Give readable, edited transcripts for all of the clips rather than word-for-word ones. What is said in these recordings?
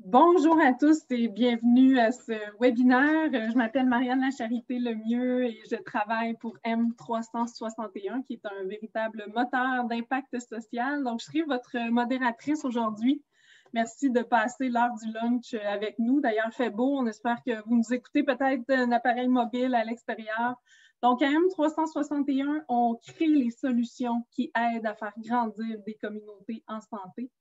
Bonjour à tous et bienvenue à ce webinaire. Je m'appelle Marianne Lacharité-Lemieux et je travaille pour M361, qui est un véritable moteur d'impact social. Donc, je serai votre modératrice aujourd'hui. Merci de passer l'heure du lunch avec nous. D'ailleurs, il fait beau. On espère que vous nous écoutez peut-être d'un appareil mobile à l'extérieur. Donc, à M361, on crée les solutions qui aident à faire grandir des communautés en santé.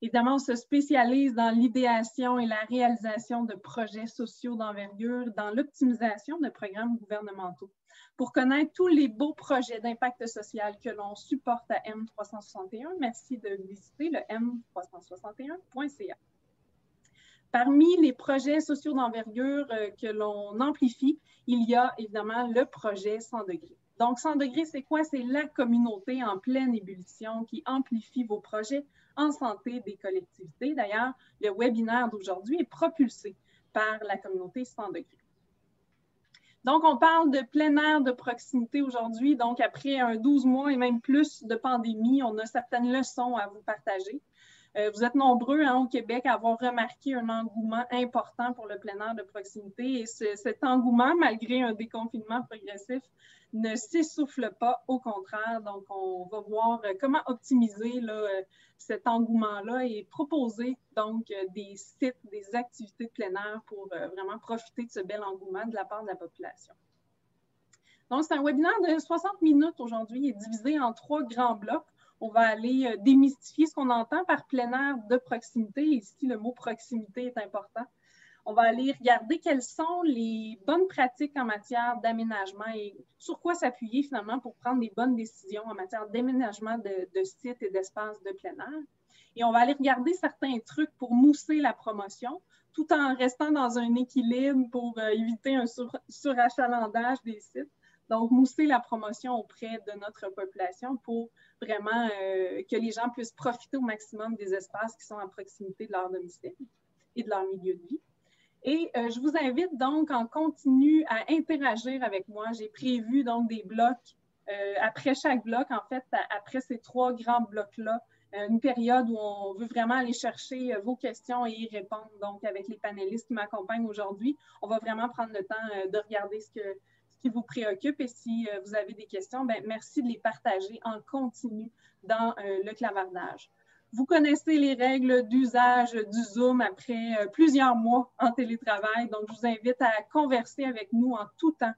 Évidemment, on se spécialise dans l'idéation et la réalisation de projets sociaux d'envergure, dans l'optimisation de programmes gouvernementaux. Pour connaître tous les beaux projets d'impact social que l'on supporte à M361, merci de visiter le m361.ca. Parmi les projets sociaux d'envergure que l'on amplifie, il y a évidemment le projet 100 degrés. Donc, 100 degrés, c'est quoi? C'est la communauté en pleine ébullition qui amplifie vos projets en santé des collectivités. D'ailleurs, le webinaire d'aujourd'hui est propulsé par la communauté 100 degrés. Donc, on parle de plein air de proximité aujourd'hui. Donc, après 12 mois et même plus de pandémie, on a certaines leçons à vous partager. Vous êtes nombreux au Québec à avoir remarqué un engouement important pour le plein air de proximité et cet engouement, malgré un déconfinement progressif, ne s'essouffle pas, au contraire. Donc, on va voir comment optimiser cet engouement-là et proposer donc des sites, des activités de plein air pour vraiment profiter de ce bel engouement de la part de la population. Donc, c'est un webinaire de 60 minutes aujourd'hui. Il est divisé en 3 grands blocs. On va aller démystifier ce qu'on entend par plein air de proximité. Ici, le mot proximité est important. On va aller regarder quelles sont les bonnes pratiques en matière d'aménagement et sur quoi s'appuyer finalement pour prendre des bonnes décisions en matière d'aménagement de sites et d'espaces de plein air. Et on va aller regarder certains trucs pour mousser la promotion, tout en restant dans un équilibre pour éviter un surachalandage des sites. Donc, mousser la promotion auprès de notre population pour vraiment que les gens puissent profiter au maximum des espaces qui sont à proximité de leur domicile et de leur milieu de vie. Et je vous invite donc en continu à interagir avec moi. J'ai prévu donc des blocs, après chaque bloc, en fait, après ces 3 grands blocs-là, une période où on veut vraiment aller chercher vos questions et y répondre. Donc, avec les panélistes qui m'accompagnent aujourd'hui, on va vraiment prendre le temps de regarder ce qui vous préoccupe. Et si vous avez des questions, bien, merci de les partager en continu dans le clavardage. Vous connaissez les règles d'usage du Zoom après plusieurs mois en télétravail. Donc, je vous invite à converser avec nous en tout temps.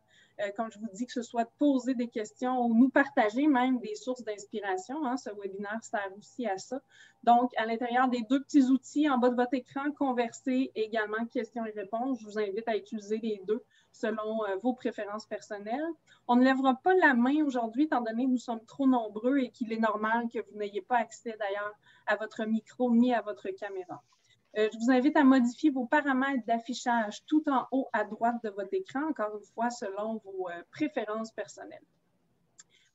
Comme je vous dis, que ce soit de poser des questions ou nous partager même des sources d'inspiration. Ce webinaire sert aussi à ça. Donc, à l'intérieur des 2 petits outils en bas de votre écran, converser et également questions et réponses. Je vous invite à utiliser les 2 selon vos préférences personnelles. On ne lèvera pas la main aujourd'hui, étant donné que nous sommes trop nombreux et qu'il est normal que vous n'ayez pas accès d'ailleurs à votre micro ni à votre caméra. Je vous invite à modifier vos paramètres d'affichage tout en haut à droite de votre écran, encore une fois, selon vos préférences personnelles.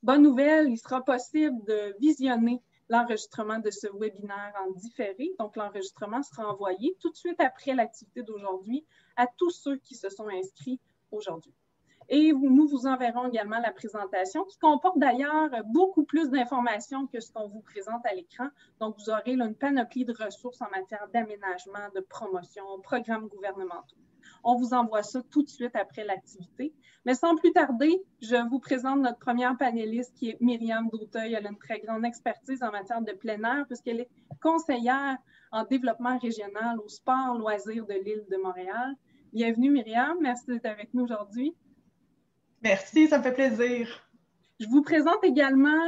Bonne nouvelle, il sera possible de visionner l'enregistrement de ce webinaire en différé. Donc, l'enregistrement sera envoyé tout de suite après l'activité d'aujourd'hui à tous ceux qui se sont inscrits aujourd'hui. Et nous vous enverrons également la présentation qui comporte d'ailleurs beaucoup plus d'informations que ce qu'on vous présente à l'écran. Donc, vous aurez là, une panoplie de ressources en matière d'aménagement, de promotion, programmes gouvernementaux. On vous envoie ça tout de suite après l'activité. Mais sans plus tarder, je vous présente notre première panéliste qui est Myriam Dauteuil. Elle a une très grande expertise en matière de plein air puisqu'elle est conseillère en développement régional au sport loisirs de l'île de Montréal. Bienvenue Myriam, merci d'être avec nous aujourd'hui. Merci, ça me fait plaisir. Je vous présente également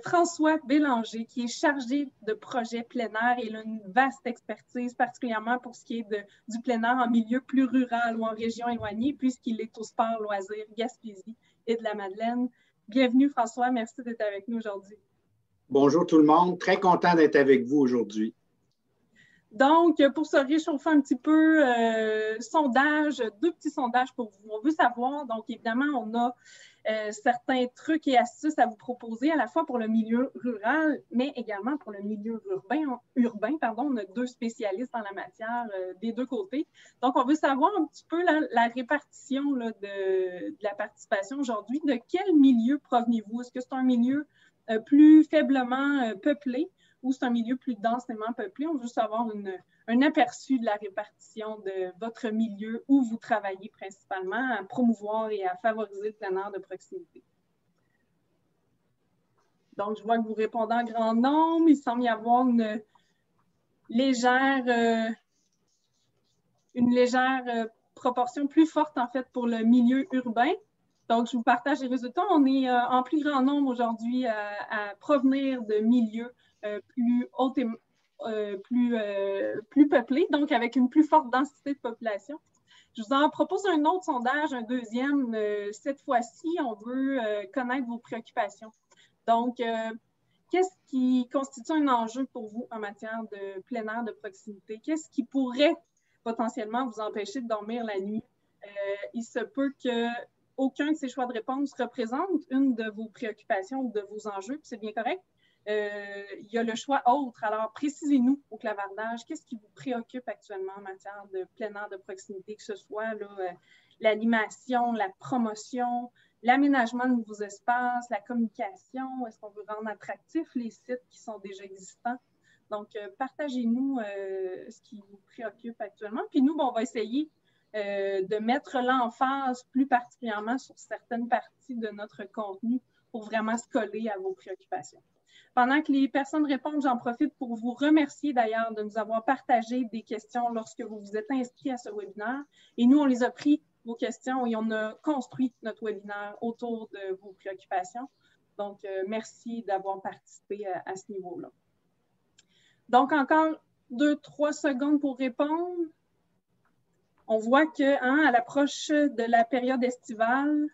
François Bélanger, qui est chargé de projet plein air et il a une vaste expertise, particulièrement pour ce qui est du plein air en milieu plus rural ou en région éloignée, puisqu'il est au sport loisirs Gaspésie et de la Madeleine. Bienvenue François, merci d'être avec nous aujourd'hui. Bonjour tout le monde, très content d'être avec vous aujourd'hui. Donc, pour se réchauffer un petit peu, 2 petits sondages pour vous. On veut savoir, donc évidemment, on a certains trucs et astuces à vous proposer, à la fois pour le milieu rural, mais également pour le milieu urbain. On a 2 spécialistes en la matière des 2 côtés. Donc, on veut savoir un petit peu la répartition de la participation aujourd'hui. De quel milieu provenez-vous? Est-ce que c'est un milieu plus faiblement peuplé? Ou c'est un milieu plus densément peuplé? On veut juste avoir un aperçu de la répartition de votre milieu où vous travaillez principalement, à promouvoir et à favoriser le plein air de proximité. Donc, je vois que vous répondez en grand nombre. Il semble y avoir une légère proportion plus forte, en fait, pour le milieu urbain. Donc, je vous partage les résultats. On est en plus grand nombre aujourd'hui à provenir de milieux plus hauts et plus peuplés, donc avec une plus forte densité de population. Je vous en propose un autre sondage, un deuxième. Cette fois-ci, on veut connaître vos préoccupations. Donc, qu'est-ce qui constitue un enjeu pour vous en matière de plein air de proximité? Qu'est-ce qui pourrait potentiellement vous empêcher de dormir la nuit? Il se peut qu'aucun de ces choix de réponse représente une de vos préoccupations ou de vos enjeux, puis c'est bien correct. Il y a le choix autre. Alors, précisez-nous au clavardage, qu'est-ce qui vous préoccupe actuellement en matière de plein air de proximité, que ce soit l'animation, la promotion, l'aménagement de nouveaux espaces, la communication, est-ce qu'on veut rendre attractifs les sites qui sont déjà existants? Donc, partagez-nous ce qui vous préoccupe actuellement. Puis nous, on va essayer de mettre l'emphase plus particulièrement sur certaines parties de notre contenu pour vraiment se coller à vos préoccupations. Pendant que les personnes répondent, j'en profite pour vous remercier d'ailleurs de nous avoir partagé des questions lorsque vous vous êtes inscrits à ce webinaire. Et nous, on les a pris, vos questions, et on a construit notre webinaire autour de vos préoccupations. Donc, merci d'avoir participé à ce niveau-là. Donc, encore 2-3 secondes pour répondre. On voit qu'à l'approche de la période estivale,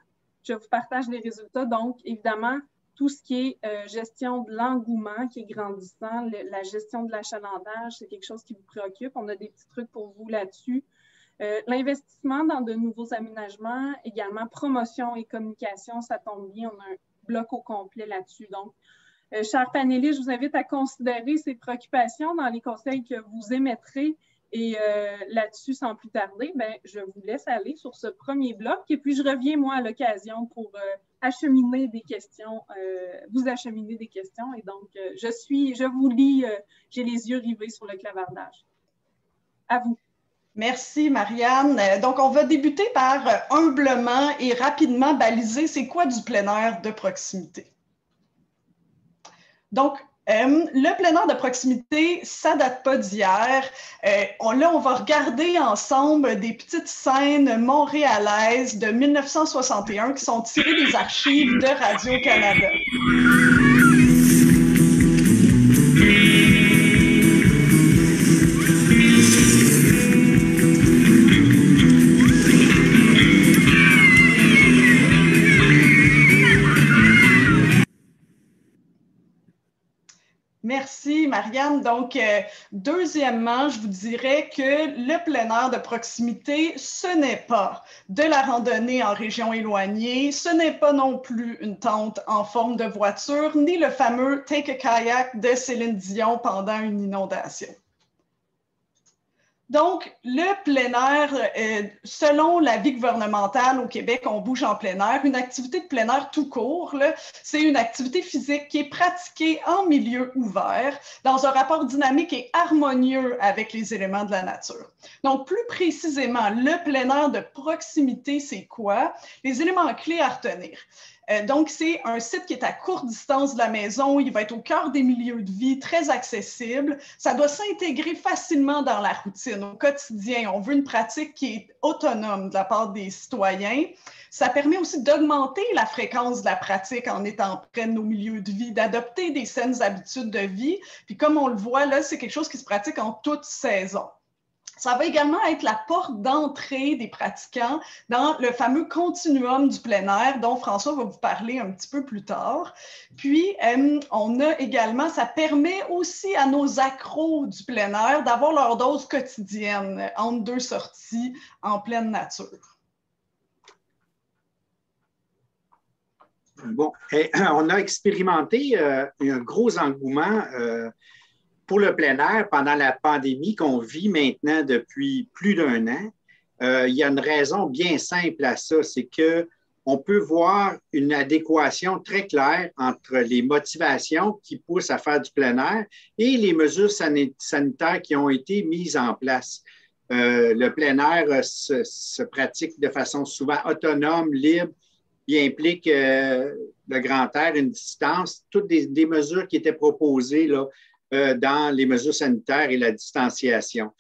je vous partage les résultats. Donc, évidemment, tout ce qui est gestion de l'engouement qui est grandissant, la gestion de l'achalandage, c'est quelque chose qui vous préoccupe. On a des petits trucs pour vous là-dessus. L'investissement dans de nouveaux aménagements, également promotion et communication, ça tombe bien, on a un bloc au complet là-dessus. Donc, chers panélistes, je vous invite à considérer ces préoccupations dans les conseils que vous émettrez. Et là-dessus, sans plus tarder, je vous laisse aller sur ce premier bloc. Et puis, je reviens, moi, à l'occasion pour acheminer des questions, vous acheminer des questions. Et donc, je vous lis, j'ai les yeux rivés sur le clavardage. À vous. Merci, Marianne. Donc, on va débuter par humblement et rapidement baliser c'est quoi du plein air de proximité. Donc, le plein air de proximité, ça ne date pas d'hier. Là, on va regarder ensemble des petites scènes montréalaises de 1961 qui sont tirées des archives de Radio-Canada. Merci, Marianne. Donc, deuxièmement, je vous dirais que le plein air de proximité, ce n'est pas de la randonnée en région éloignée, ce n'est pas non plus une tente en forme de voiture, ni le fameux « Take a kayak » de Céline Dion pendant une inondation. Donc, le plein air, selon l'avis gouvernemental au Québec, on bouge en plein air. Une activité de plein air tout court, c'est une activité physique qui est pratiquée en milieu ouvert, dans un rapport dynamique et harmonieux avec les éléments de la nature. Donc, plus précisément, le plein air de proximité, c'est quoi? Les éléments clés à retenir. Donc, c'est un site qui est à courte distance de la maison. Il va être au cœur des milieux de vie, très accessible. Ça doit s'intégrer facilement dans la routine, au quotidien. On veut une pratique qui est autonome de la part des citoyens. Ça permet aussi d'augmenter la fréquence de la pratique en étant près de nos milieux de vie, d'adopter des saines habitudes de vie. Puis comme on le voit là, c'est quelque chose qui se pratique en toute saison. Ça va également être la porte d'entrée des pratiquants dans le fameux continuum du plein air dont François va vous parler un petit peu plus tard. Puis, on a également, ça permet aussi à nos accros du plein air d'avoir leur dose quotidienne entre deux sorties en pleine nature. Bon, on a expérimenté un gros engouement pour le plein air pendant la pandémie qu'on vit maintenant depuis plus d'1 an. Il y a une raison bien simple à ça, c'est que on peut voir une adéquation très claire entre les motivations qui poussent à faire du plein air et les mesures sanitaires qui ont été mises en place. Le plein air se pratique de façon souvent autonome, libre, qui implique le grand air, une distance, toutes des mesures qui étaient proposées là, dans les mesures sanitaires et la distanciation.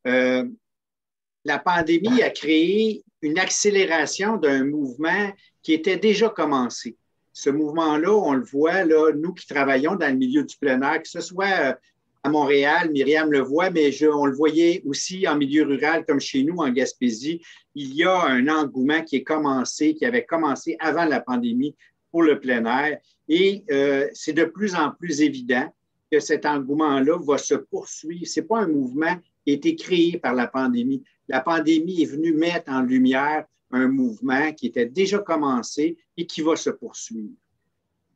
La pandémie a créé une accélération d'un mouvement qui était déjà commencé. Ce mouvement-là, on le voit, là, nous qui travaillons dans le milieu du plein air, que ce soit à Montréal, Myriam le voit, mais on le voyait aussi en milieu rural comme chez nous en Gaspésie. Il y a un engouement qui avait commencé avant la pandémie pour le plein air. Et c'est de plus en plus évident que cet engouement-là va se poursuivre. Ce n'est pas un mouvement qui a été créé par la pandémie. La pandémie est venue mettre en lumière un mouvement qui était déjà commencé et qui va se poursuivre.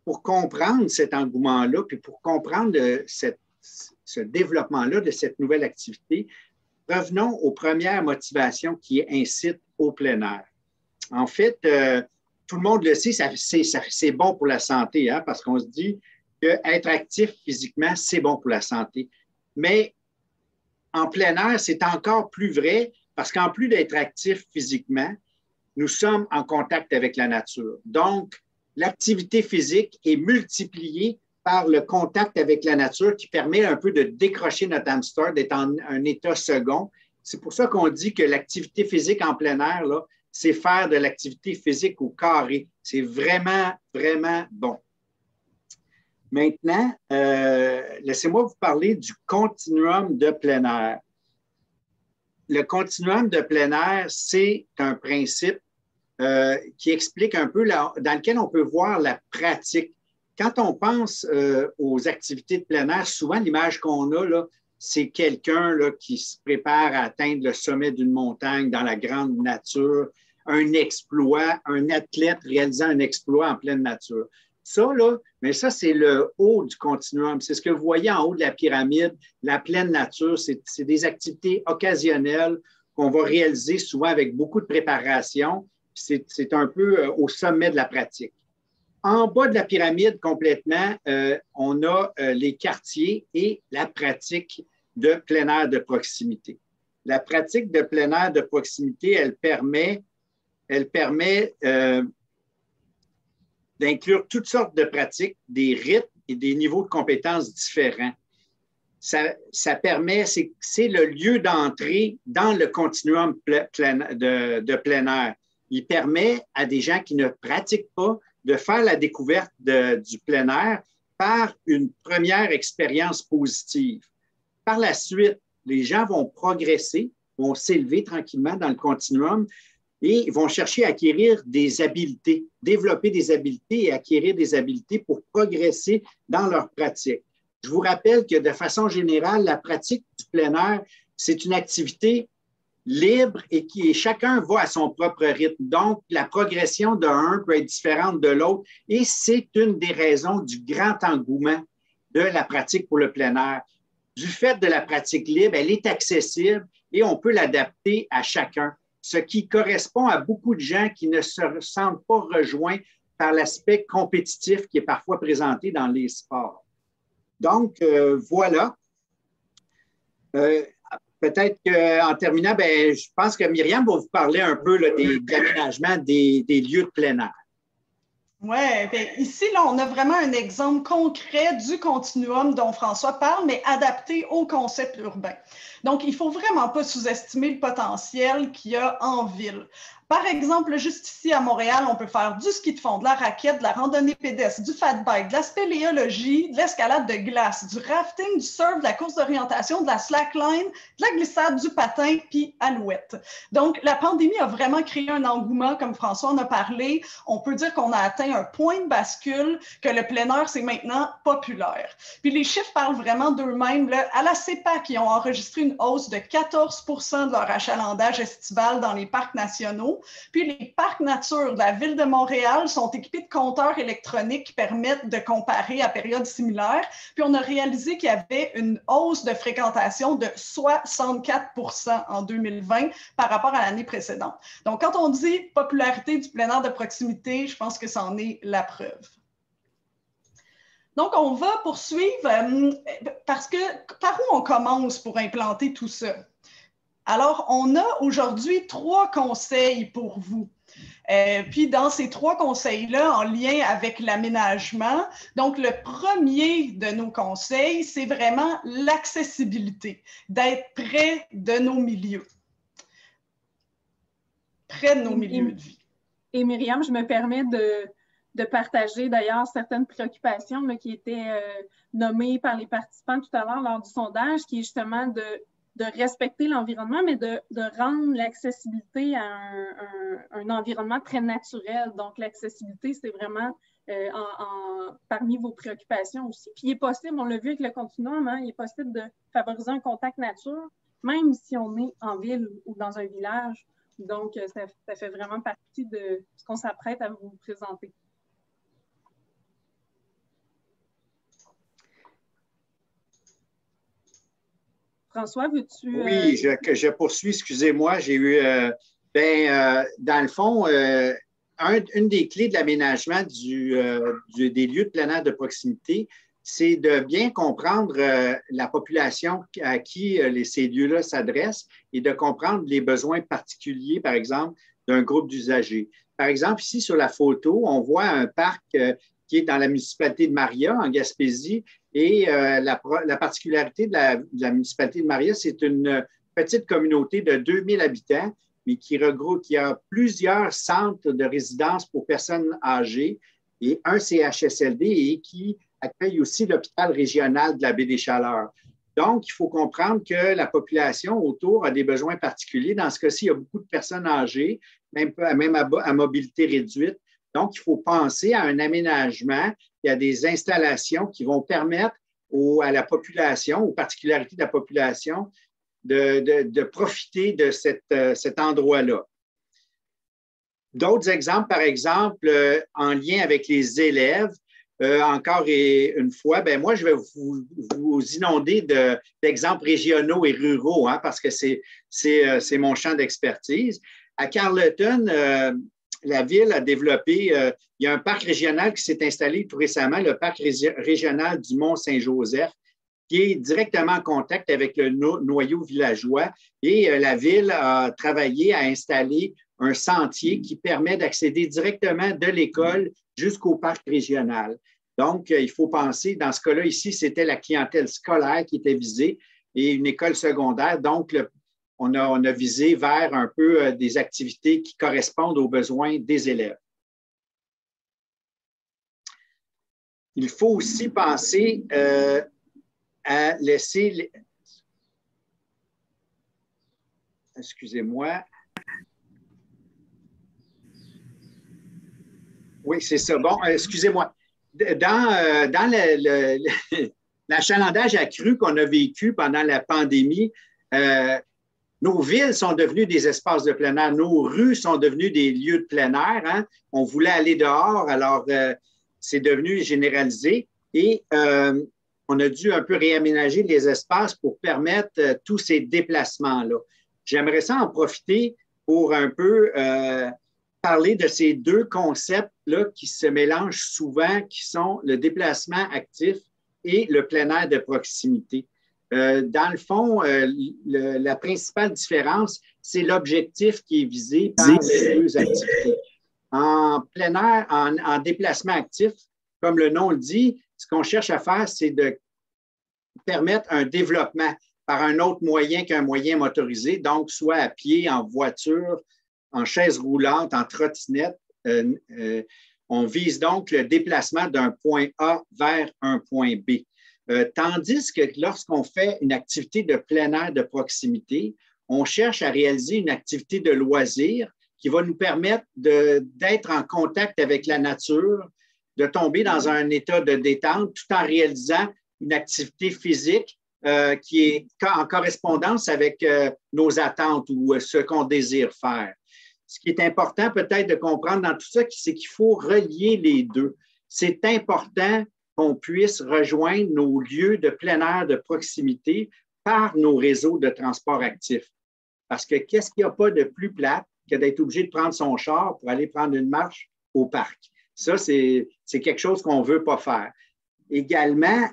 Pour comprendre cet engouement-là, puis pour comprendre ce développement-là de cette nouvelle activité, revenons aux premières motivations qui incitent au plein air. En fait, tout le monde le sait, c'est bon pour la santé, hein, parce qu'on se dit qu'être actif physiquement, c'est bon pour la santé. Mais en plein air, c'est encore plus vrai parce qu'en plus d'être actif physiquement, nous sommes en contact avec la nature. Donc, l'activité physique est multipliée par le contact avec la nature qui permet un peu de décrocher notre hamster, d'être en un état second. C'est pour ça qu'on dit que l'activité physique en plein air, là, c'est faire de l'activité physique au carré. C'est vraiment, vraiment bon. Maintenant, laissez-moi vous parler du continuum de plein air. Le continuum de plein air, c'est un principe qui explique un peu, dans lequel on peut voir la pratique. Quand on pense aux activités de plein air, souvent l'image qu'on a, là, c'est quelqu'un là, qui se prépare à atteindre le sommet d'une montagne dans la grande nature, un exploit, un athlète réalisant un exploit en pleine nature. Ça, là, mais ça, c'est le haut du continuum. C'est ce que vous voyez en haut de la pyramide, la pleine nature. C'est des activités occasionnelles qu'on va réaliser souvent avec beaucoup de préparation. C'est un peu au sommet de la pratique. En bas de la pyramide, complètement, on a les quartiers et la pratique de plein air de proximité. La pratique de plein air de proximité, elle permet d'inclure toutes sortes de pratiques, des rythmes et des niveaux de compétences différents. Ça permet, c'est le lieu d'entrée dans le continuum de plein air. Il permet à des gens qui ne pratiquent pas de faire la découverte du plein air par une première expérience positive. Par la suite, les gens vont progresser, vont s'élever tranquillement dans le continuum et vont chercher à acquérir des habiletés, développer des habiletés et acquérir des habiletés pour progresser dans leur pratique. Je vous rappelle que de façon générale, la pratique du plein air, c'est une activité libre et chacun va à son propre rythme. Donc, la progression d'un peut être différente de l'autre et c'est une des raisons du grand engouement de la pratique pour le plein air. Du fait de la pratique libre, elle est accessible et on peut l'adapter à chacun, ce qui correspond à beaucoup de gens qui ne se sentent pas rejoints par l'aspect compétitif qui est parfois présenté dans les sports. Donc, voilà. Peut-être qu'en terminant, je pense que Myriam va vous parler un peu là, de l'aménagement des lieux de plein air. Oui, ici, là, on a vraiment un exemple concret du continuum dont François parle, mais adapté au concept urbain. Donc, il ne faut vraiment pas sous-estimer le potentiel qu'il y a en ville. Par exemple, juste ici à Montréal, on peut faire du ski de fond, de la raquette, de la randonnée pédestre, du fat bike, de la spéléologie, de l'escalade de glace, du rafting, du surf, de la course d'orientation, de la slackline, de la glissade, du patin, puis alouette. Donc, la pandémie a vraiment créé un engouement, comme François en a parlé. On peut dire qu'on a atteint un point de bascule, que le plein air, c'est maintenant populaire. Puis les chiffres parlent vraiment d'eux-mêmes. À la CEPAC, ils ont enregistré une hausse de 14 % de leur achalandage estival dans les parcs nationaux. panneaux. Puis les parcs nature de la Ville de Montréal sont équipés de compteurs électroniques qui permettent de comparer à périodes similaires. Puis on a réalisé qu'il y avait une hausse de fréquentation de 64 % en 2020 par rapport à l'année précédente. Donc, quand on dit popularité du plein air de proximité, je pense que c'en est la preuve. Donc, on va poursuivre parce que par où on commence pour implanter tout ça? Alors, on a aujourd'hui 3 conseils pour vous. Puis, dans ces 3 conseils-là, en lien avec l'aménagement, donc le premier de nos conseils, c'est vraiment l'accessibilité, d'être près de nos milieux. Près de nos milieux de vie. Et Myriam, je me permets de partager d'ailleurs certaines préoccupations là, qui étaient nommées par les participants tout à l'heure lors du sondage, qui est justement de respecter l'environnement, mais de rendre l'accessibilité à un environnement très naturel. Donc, l'accessibilité, c'est vraiment parmi vos préoccupations aussi. Puis, il est possible, on l'a vu avec le continuum, hein, il est possible de favoriser un contact nature, même si on est en ville ou dans un village. Donc, ça fait vraiment partie de ce qu'on s'apprête à vous présenter. François, veux-tu... Oui, je poursuis, excusez-moi. J'ai eu, dans le fond, une des clés de l'aménagement des lieux de plein air de proximité, c'est de bien comprendre la population à qui ces lieux-là s'adressent et de comprendre les besoins particuliers, par exemple, d'un groupe d'usagers. Par exemple, ici, sur la photo, on voit un parc qui est dans la municipalité de Maria, en Gaspésie, et la particularité de la municipalité de Maria, c'est une petite communauté de 2000 habitants, mais qui a plusieurs centres de résidence pour personnes âgées et un CHSLD et qui accueille aussi l'hôpital régional de la Baie des Chaleurs. Donc, il faut comprendre que la population autour a des besoins particuliers. Dans ce cas-ci, il y a beaucoup de personnes âgées, même à mobilité réduite. Donc, il faut penser à un aménagement. Il y a des installations qui vont permettre à la population, aux particularités de la population, de profiter de cet endroit-là. D'autres exemples, par exemple, en lien avec les élèves, encore et une fois, moi, je vais vous inonder d'exemples régionaux et ruraux, hein, parce que c'est mon champ d'expertise. À Carleton, la ville a développé, il y a un parc régional qui s'est installé tout récemment, le parc régional du Mont-Saint-Joseph, qui est directement en contact avec le noyau villageois. Et la ville a travaillé à installer un sentier qui permet d'accéder directement de l'école jusqu'au parc régional. Donc, il faut penser, dans ce cas-là, ici, c'était la clientèle scolaire qui était visée et une école secondaire. Donc, on a visé vers un peu des activités qui correspondent aux besoins des élèves. Il faut aussi penser à laisser... Excusez-moi. Oui, c'est ça. Bon, excusez-moi. Dans l'achalandage accru qu'on a vécu pendant la pandémie, nos villes sont devenues des espaces de plein air, nos rues sont devenues des lieux de plein air. Hein? On voulait aller dehors, alors c'est devenu généralisé et on a dû un peu réaménager les espaces pour permettre tous ces déplacements-là. J'aimerais ça en profiter pour un peu parler de ces 2 concepts-là qui se mélangent souvent, qui sont le déplacement actif et le plein air de proximité. Dans le fond, la principale différence, c'est l'objectif qui est visé par les 2 activités. En plein air, en déplacement actif, comme le nom le dit, ce qu'on cherche à faire, c'est de permettre un développement par un autre moyen qu'un moyen motorisé, donc soit à pied, en voiture, en chaise roulante, en trottinette. On vise donc le déplacement d'un point A vers un point B. Tandis que lorsqu'on fait une activité de plein air de proximité, on cherche à réaliser une activité de loisir qui va nous permettre d'être en contact avec la nature, de tomber dans un état de détente tout en réalisant une activité physique qui est en correspondance avec nos attentes ou ce qu'on désire faire. ce qui est important peut-être de comprendre dans tout ça, c'est qu'il faut relier les deux. C'est important qu'on puisse rejoindre nos lieux de plein air de proximité par nos réseaux de transport actif. Parce que qu'est-ce qu'il n'y a pas de plus plate que d'être obligé de prendre son char pour aller prendre une marche au parc? Ça, c'est quelque chose qu'on ne veut pas faire. Également,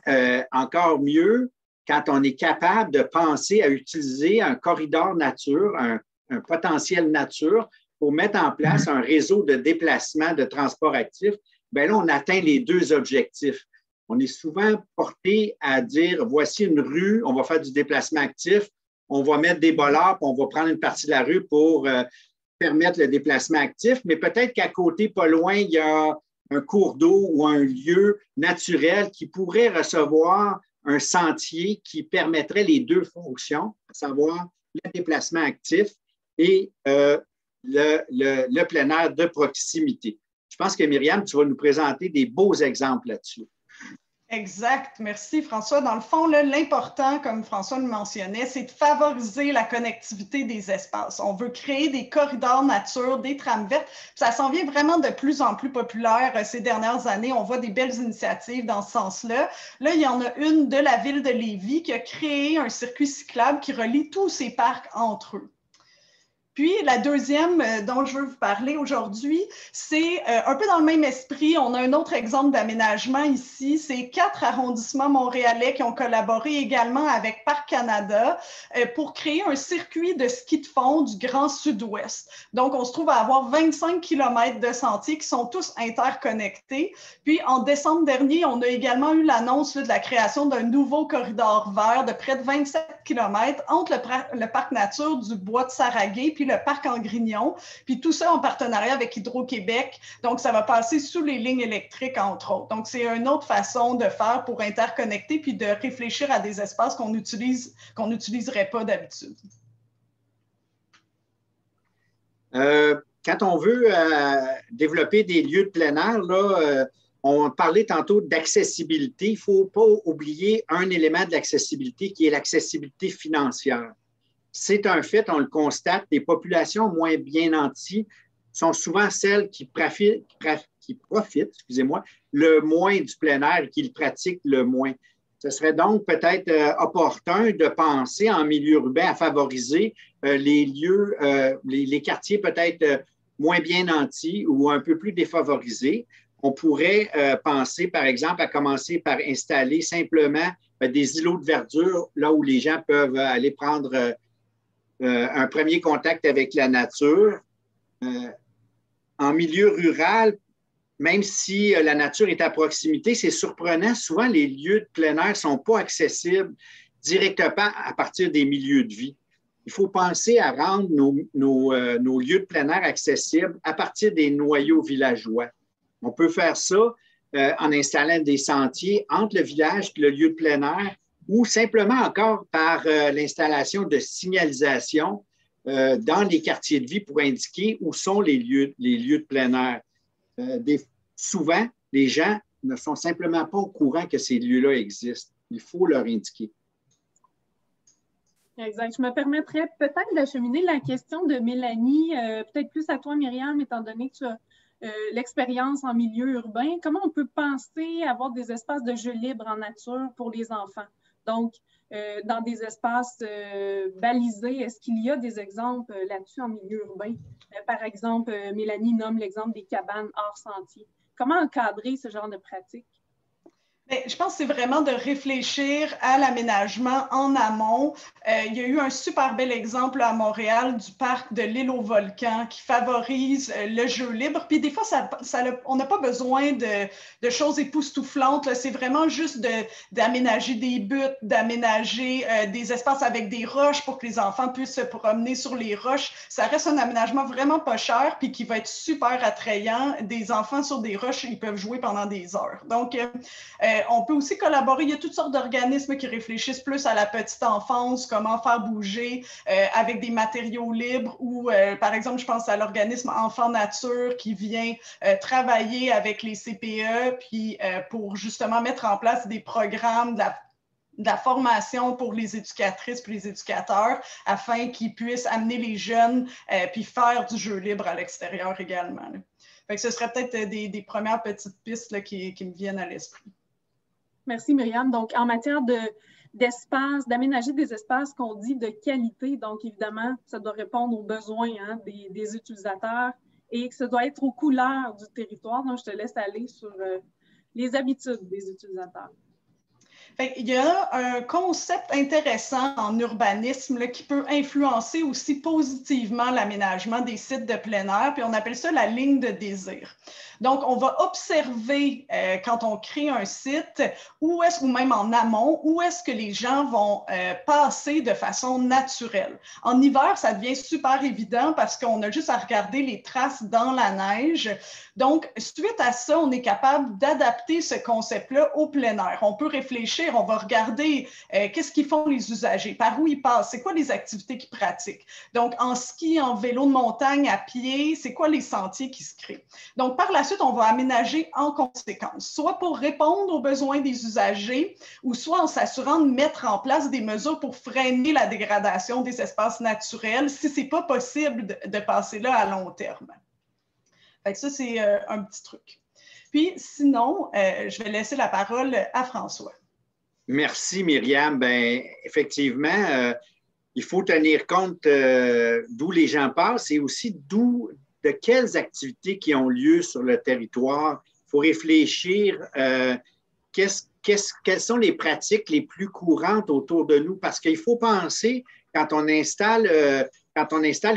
encore mieux, quand on est capable de penser à utiliser un corridor nature, un potentiel nature, pour mettre en place un réseau de déplacement de transport actif, bien là, on atteint les deux objectifs. On est souvent porté à dire, voici une rue, on va faire du déplacement actif, on va mettre des bollards, puis on va prendre une partie de la rue pour permettre le déplacement actif, mais peut-être qu'à côté, pas loin, il y a un cours d'eau ou un lieu naturel qui pourrait recevoir un sentier qui permettrait les deux fonctions, à savoir le déplacement actif et le plein air de proximité. Je pense que Myriam, tu vas nous présenter des beaux exemples là-dessus. Exact. Merci, François. Dans le fond, l'important, comme François le mentionnait, c'est de favoriser la connectivité des espaces. On veut créer des corridors nature, des trames vertes. Ça s'en vient vraiment de plus en plus populaire ces dernières années. On voit des belles initiatives dans ce sens-là. Là, il y en a une de la ville de Lévis qui a créé un circuit cyclable qui relie tous ces parcs entre eux. Puis, la deuxième dont je veux vous parler aujourd'hui, c'est un peu dans le même esprit. On a un autre exemple d'aménagement ici. C'est 4 arrondissements montréalais qui ont collaboré également avec Parc Canada pour créer un circuit de ski de fond du Grand Sud-Ouest. Donc, on se trouve à avoir 25 km de sentiers qui sont tous interconnectés. Puis, en décembre dernier, on a également eu l'annonce de la création d'un nouveau corridor vert de près de 27 km entre le parc nature du Bois de Saraguay puis le parc en Grignon, puis tout ça en partenariat avec Hydro-Québec. Donc, ça va passer sous les lignes électriques, entre autres. Donc, c'est une autre façon de faire pour interconnecter puis de réfléchir à des espaces qu'on n'utiliserait pas d'habitude. Quand on veut développer des lieux de plein air, là, on parlait tantôt d'accessibilité. Il ne faut pas oublier un élément de l'accessibilité qui est l'accessibilité financière. C'est un fait, on le constate, les populations moins bien nanties sont souvent celles qui profitent, le moins du plein air et qui le pratiquent le moins. Ce serait donc peut-être opportun de penser en milieu urbain à favoriser les lieux, les quartiers peut-être moins bien nantis ou un peu plus défavorisés. On pourrait penser, par exemple, à commencer par installer simplement des îlots de verdure là où les gens peuvent aller prendre un premier contact avec la nature. En milieu rural, même si la nature est à proximité, c'est surprenant. Souvent, les lieux de plein air ne sont pas accessibles directement à partir des milieux de vie. Il faut penser à rendre nos lieux de plein air accessibles à partir des noyaux villageois. On peut faire ça en installant des sentiers entre le village et le lieu de plein air ou simplement encore par l'installation de signalisation dans les quartiers de vie pour indiquer où sont les lieux de plein air. Souvent, les gens ne sont simplement pas au courant que ces lieux-là existent. Il faut leur indiquer. Exact. Je me permettrais peut-être d'acheminer la question de Mélanie, peut-être plus à toi, Myriam, étant donné que tu as l'expérience en milieu urbain. Comment on peut penser avoir des espaces de jeux libres en nature pour les enfants? Donc, dans des espaces balisés, est-ce qu'il y a des exemples là-dessus en milieu urbain? Par exemple, Mélanie nomme l'exemple des cabanes hors sentier. Comment encadrer ce genre de pratique? Bien, je pense que c'est vraiment de réfléchir à l'aménagement en amont. Il y a eu un super bel exemple à Montréal du parc de l'île au volcan qui favorise le jeu libre. Puis des fois, on n'a pas besoin de choses époustouflantes. C'est vraiment juste d'aménager des buttes, d'aménager des espaces avec des roches pour que les enfants puissent se promener sur les roches. Ça reste un aménagement vraiment pas cher puis qui va être super attrayant. Des enfants sur des roches, ils peuvent jouer pendant des heures. Donc, on peut aussi collaborer. Il y a toutes sortes d'organismes qui réfléchissent plus à la petite enfance, comment faire bouger avec des matériaux libres ou, par exemple, je pense à l'organisme Enfants Nature qui vient travailler avec les CPE puis pour justement mettre en place des programmes de la formation pour les éducatrices et les éducateurs afin qu'ils puissent amener les jeunes puis faire du jeu libre à l'extérieur également. Là. Fait que ce serait peut-être des premières petites pistes là, qui me viennent à l'esprit. Merci Myriam. Donc, en matière d'espace, d'aménager des espaces qu'on dit de qualité, donc évidemment, ça doit répondre aux besoins des utilisateurs et que ça doit être aux couleurs du territoire. Donc, je te laisse aller sur les habitudes des utilisateurs. Il y a un concept intéressant en urbanisme là, qui peut influencer aussi positivement l'aménagement des sites de plein air, puis on appelle ça la ligne de désir. Donc, on va observer quand on crée un site, ou même en amont, où est-ce que les gens vont passer de façon naturelle. En hiver, ça devient super évident parce qu'on a juste à regarder les traces dans la neige. Donc, suite à ça, on est capable d'adapter ce concept-là au plein air. On peut réfléchir, on va regarder qu'est-ce qu'ils font les usagers, par où ils passent, c'est quoi les activités qu'ils pratiquent. Donc, en ski, en vélo de montagne, à pied, c'est quoi les sentiers qui se créent. Donc, par la suite, on va aménager en conséquence, soit pour répondre aux besoins des usagers ou soit en s'assurant de mettre en place des mesures pour freiner la dégradation des espaces naturels si ce n'est pas possible de passer là à long terme. Fait que ça, c'est un petit truc. Puis, sinon, je vais laisser la parole à François. Merci, Myriam. Bien, effectivement, il faut tenir compte d'où les gens passent et aussi de quelles activités qui ont lieu sur le territoire. Il faut réfléchir quelles sont les pratiques les plus courantes autour de nous parce qu'il faut penser quand on installe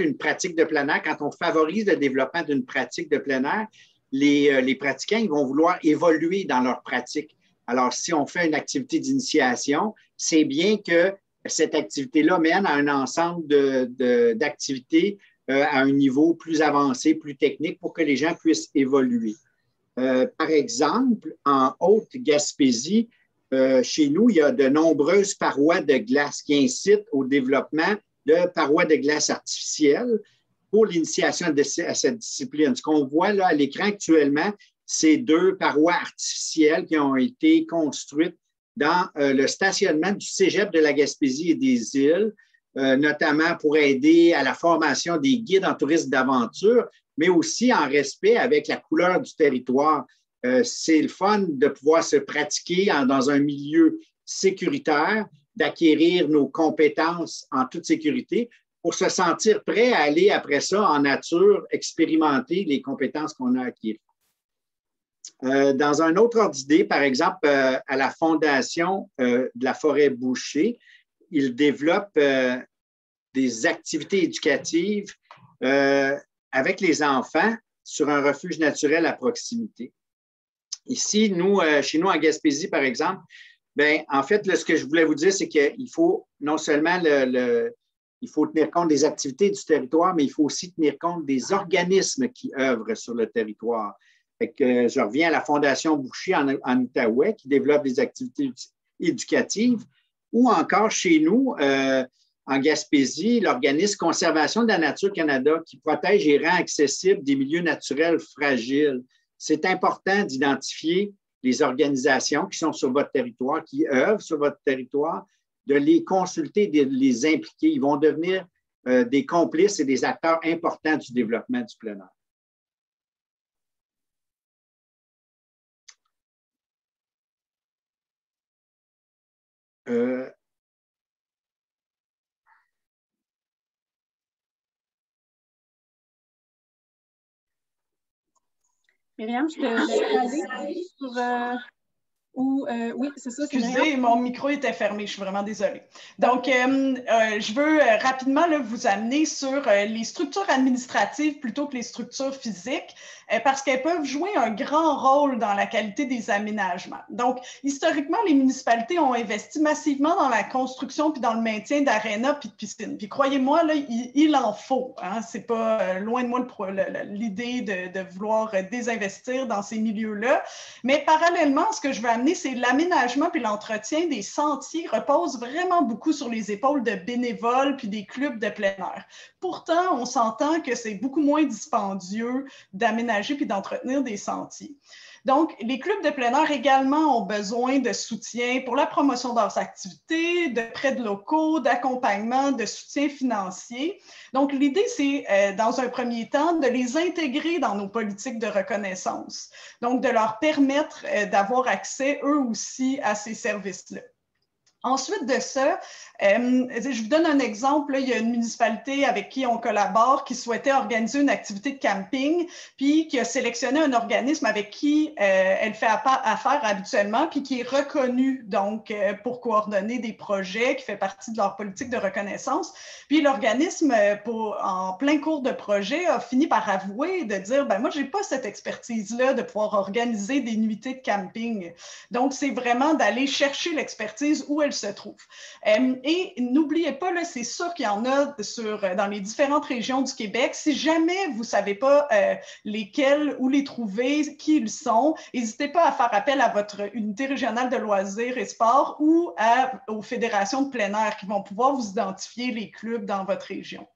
une pratique de plein air, quand on favorise le développement d'une pratique de plein air, les pratiquants ils vont vouloir évoluer dans leur pratique. Alors, si on fait une activité d'initiation, c'est bien que cette activité-là mène à un ensemble d'activités à un niveau plus avancé, plus technique pour que les gens puissent évoluer. Par exemple, en Haute-Gaspésie, chez nous, il y a de nombreuses parois de glace qui incitent au développement de parois de glace artificielles pour l'initiation à cette discipline. Ce qu'on voit là à l'écran actuellement, c'est 2 parois artificielles qui ont été construites dans le stationnement du Cégep de la Gaspésie et des Îles, notamment pour aider à la formation des guides en tourisme d'aventure, mais aussi en respect avec la couleur du territoire. C'est le fun de pouvoir se pratiquer dans un milieu sécuritaire, d'acquérir nos compétences en toute sécurité pour se sentir prêt à aller après ça en nature, expérimenter les compétences qu'on a acquises. Dans un autre ordre d'idée, par exemple, à la Fondation de la Forêt Boucher, ils développent des activités éducatives avec les enfants sur un refuge naturel à proximité. Ici, chez nous en Gaspésie, par exemple, bien, en fait, là, ce que je voulais vous dire, c'est qu'il faut non seulement il faut tenir compte des activités du territoire, mais il faut aussi tenir compte des organismes qui œuvrent sur le territoire. Fait que, je reviens à la Fondation Boucher en Outaouais qui développe des activités éducatives ou encore chez nous, en Gaspésie, l'organisme Conservation de la Nature Canada qui protège et rend accessibles des milieux naturels fragiles. C'est important d'identifier les organisations qui sont sur votre territoire, qui œuvrent sur votre territoire, de les consulter, de les impliquer. Ils vont devenir des complices et des acteurs importants du développement du plein air. Myriam, je te laisse aller sur... oui, c'est ça. Excusez, mon micro était fermé, je suis vraiment désolée. Donc, je veux rapidement là, vous amener sur les structures administratives plutôt que les structures physiques, parce qu'elles peuvent jouer un grand rôle dans la qualité des aménagements. Donc, historiquement, les municipalités ont investi massivement dans la construction puis dans le maintien d'arénas puis de piscines. Puis croyez-moi, là, il en faut. Hein? C'est pas loin de moi l'idée de vouloir désinvestir dans ces milieux-là. Mais parallèlement, ce que je veux amener, c'est l'aménagement puis l'entretien des sentiers repose vraiment beaucoup sur les épaules de bénévoles puis des clubs de plein air. Pourtant, on s'entend que c'est beaucoup moins dispendieux d'aménager puis d'entretenir des sentiers. Donc, les clubs de plein air également ont besoin de soutien pour la promotion de leurs activités, de prêts de locaux, d'accompagnement, de soutien financier. Donc, l'idée, c'est, dans un premier temps, de les intégrer dans nos politiques de reconnaissance. Donc, de leur permettre d'avoir accès, eux aussi, à ces services-là. Ensuite de ça, je vous donne un exemple. Là, il y a une municipalité avec qui on collabore qui souhaitait organiser une activité de camping, puis qui a sélectionné un organisme avec qui elle fait affaire habituellement, puis qui est reconnu donc pour coordonner des projets, qui fait partie de leur politique de reconnaissance. Puis l'organisme, en plein cours de projet, a fini par avouer de dire, ben moi, j'ai pas cette expertise-là de pouvoir organiser des nuitées de camping. Donc, c'est vraiment d'aller chercher l'expertise où elle se trouve. Et n'oubliez pas, c'est sûr qu'il y en a dans les différentes régions du Québec. Si jamais vous ne savez pas lesquels, où les trouver, qui ils sont, n'hésitez pas à faire appel à votre unité régionale de loisirs et sports ou aux fédérations de plein air qui vont pouvoir vous identifier les clubs dans votre région.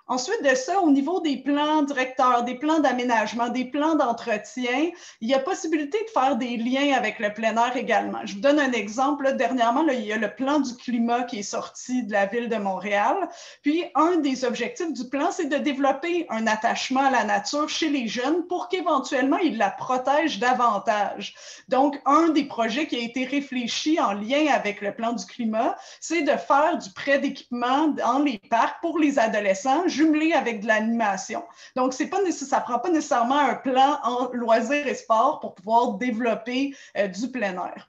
Ensuite de ça, au niveau des plans directeurs, des plans d'aménagement, des plans d'entretien, il y a possibilité de faire des liens avec le plein air également. Je vous donne un exemple. Là, dernièrement, il y a le plan du climat qui est sorti de la Ville de Montréal. Puis, un des objectifs du plan, c'est de développer un attachement à la nature chez les jeunes pour qu'éventuellement, ils la protègent davantage. Donc, un des projets qui a été réfléchi en lien avec le plan du climat, c'est de faire du prêt d'équipement dans les parcs pour les adolescents, jumelé avec de l'animation. Donc, ça ne prend pas nécessairement un plan en loisirs et sports pour pouvoir développer du plein air.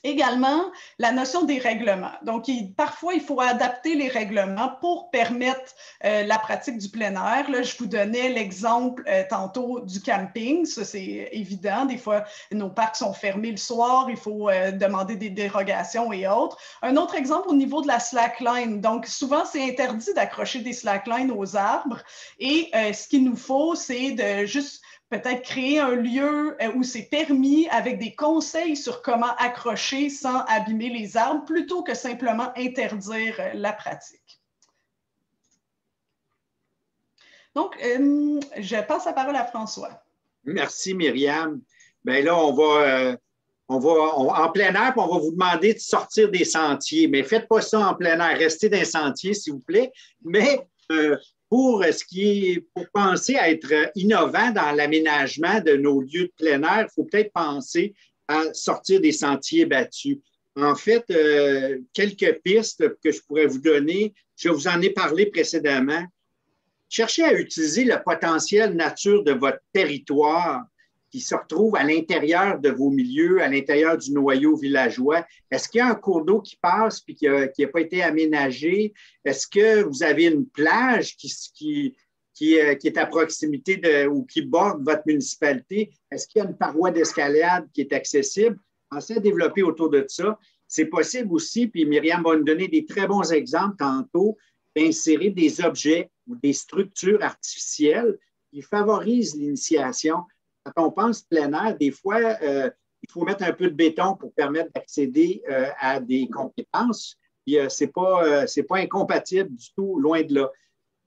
Également, la notion des règlements. Donc, parfois, il faut adapter les règlements pour permettre la pratique du plein air. Là, je vous donnais l'exemple tantôt du camping. Ça, c'est évident. Des fois, nos parcs sont fermés le soir. Il faut demander des dérogations et autres. Un autre exemple au niveau de la slackline. Donc, souvent, c'est interdit d'accrocher des slacklines aux arbres. Et ce qu'il nous faut, c'est de juste peut-être créer un lieu où c'est permis avec des conseils sur comment accrocher sans abîmer les arbres plutôt que simplement interdire la pratique. Donc, je passe la parole à François. Merci, Myriam. Bien là, on va en plein air, puis on va vous demander de sortir des sentiers. Mais faites pas ça en plein air. Restez dans les sentiers, s'il vous plaît. Mais pour penser à être innovant dans l'aménagement de nos lieux de plein air, il faut peut-être penser à sortir des sentiers battus. En fait, quelques pistes que je pourrais vous donner, je vous en ai parlé précédemment. Cherchez à utiliser le potentiel nature de votre territoire qui se retrouve à l'intérieur de vos milieux, à l'intérieur du noyau villageois. Est-ce qu'il y a un cours d'eau qui passe et qui n'a pas été aménagé? Est-ce que vous avez une plage qui est à proximité ou qui borde votre municipalité? Est-ce qu'il y a une paroi d'escalade qui est accessible? Pensez à développer autour de ça. C'est possible aussi, puis Myriam va nous donner des très bons exemples tantôt, d'insérer des objets ou des structures artificielles qui favorisent l'initiation. Quand on pense plein air, des fois, il faut mettre un peu de béton pour permettre d'accéder à des compétences. Ce n'est pas incompatible du tout, loin de là.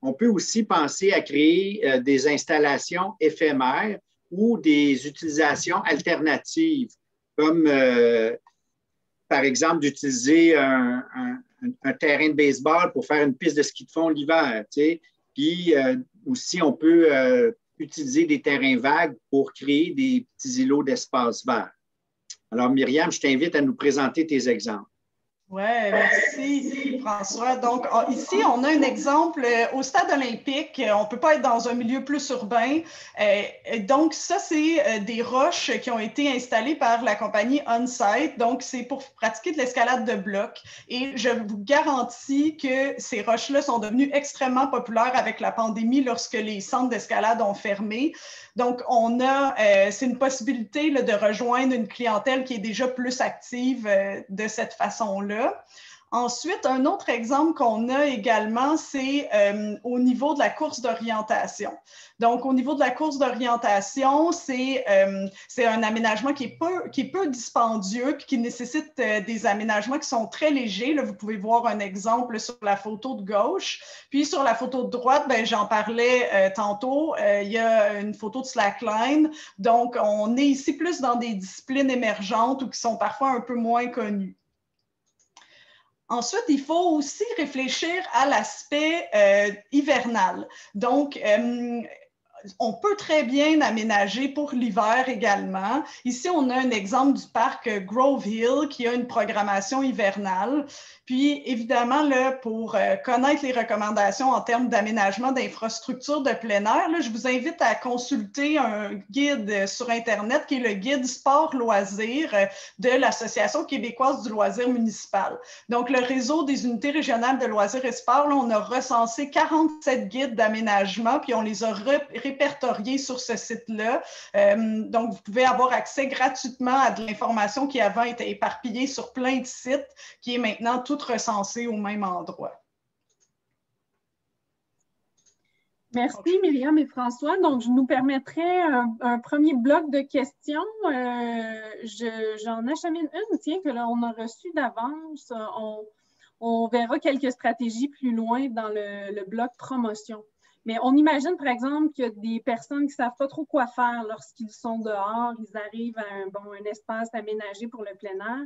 On peut aussi penser à créer des installations éphémères ou des utilisations alternatives, comme par exemple d'utiliser un terrain de baseball pour faire une piste de ski de fond l'hiver. Puis aussi, on peut utiliser des terrains vagues pour créer des petits îlots d'espace vert. Alors, Myriam, je t'invite à nous présenter tes exemples. Oui, merci François. Donc, ici, on a un exemple au stade olympique. On ne peut pas être dans un milieu plus urbain. Donc, ça, c'est des roches qui ont été installées par la compagnie On-Site. Donc, c'est pour pratiquer de l'escalade de blocs. Et je vous garantis que ces roches-là sont devenues extrêmement populaires avec la pandémie lorsque les centres d'escalade ont fermé. Donc, c'est une possibilité là, de rejoindre une clientèle qui est déjà plus active de cette façon-là. Ensuite, un autre exemple qu'on a également, c'est au niveau de la course d'orientation. Donc, au niveau de la course d'orientation, c'est un aménagement qui est peu dispendieux puis qui nécessite des aménagements qui sont très légers. Là, vous pouvez voir un exemple sur la photo de gauche. Puis, sur la photo de droite, j'en parlais tantôt, il y a une photo de slackline. Donc, on est ici plus dans des disciplines émergentes ou qui sont parfois un peu moins connues. Ensuite, il faut aussi réfléchir à l'aspect hivernal. Donc, on peut très bien aménager pour l'hiver également. Ici, on a un exemple du parc Grove Hill qui a une programmation hivernale. Puis, évidemment, là, pour connaître les recommandations en termes d'aménagement d'infrastructures de plein air, là, je vous invite à consulter un guide sur Internet qui est le guide sport-loisirs de l'Association québécoise du loisir municipal. Donc, le réseau des unités régionales de loisirs et sport, là, on a recensé 47 guides d'aménagement, puis on les a répertoriés sur ce site-là. Donc, vous pouvez avoir accès gratuitement à de l'information qui avant était éparpillée sur plein de sites, qui est maintenant toute recensée au même endroit. Merci Myriam et François. Donc, je nous permettrai un premier bloc de questions. J'en achemine une, tiens, que l'on a reçue d'avance. On verra quelques stratégies plus loin dans le bloc promotion. Mais on imagine, par exemple, qu'il y a des personnes qui ne savent pas trop quoi faire lorsqu'ils sont dehors, ils arrivent à un espace aménagé pour le plein air.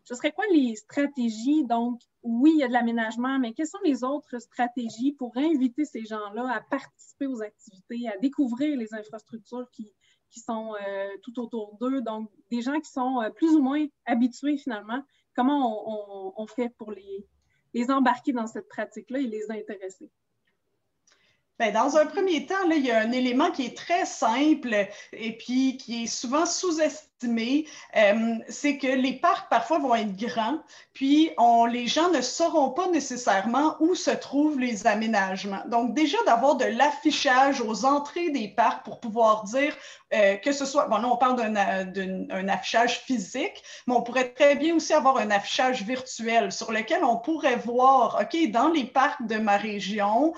Ce serait quoi les stratégies? Donc, oui, il y a de l'aménagement, mais quelles sont les autres stratégies pour inviter ces gens-là à participer aux activités, à découvrir les infrastructures qui sont tout autour d'eux? Donc, des gens qui sont plus ou moins habitués finalement. Comment on fait pour les embarquer dans cette pratique-là et les intéresser? Bien, dans un premier temps, là, il y a un élément qui est très simple et puis qui est souvent sous-estimé, c'est que les parcs parfois vont être grands, puis les gens ne sauront pas nécessairement où se trouvent les aménagements. Donc déjà d'avoir de l'affichage aux entrées des parcs pour pouvoir dire que ce soit, bon là on parle d'un affichage physique, mais on pourrait très bien aussi avoir un affichage virtuel sur lequel on pourrait voir, OK, dans les parcs de ma région,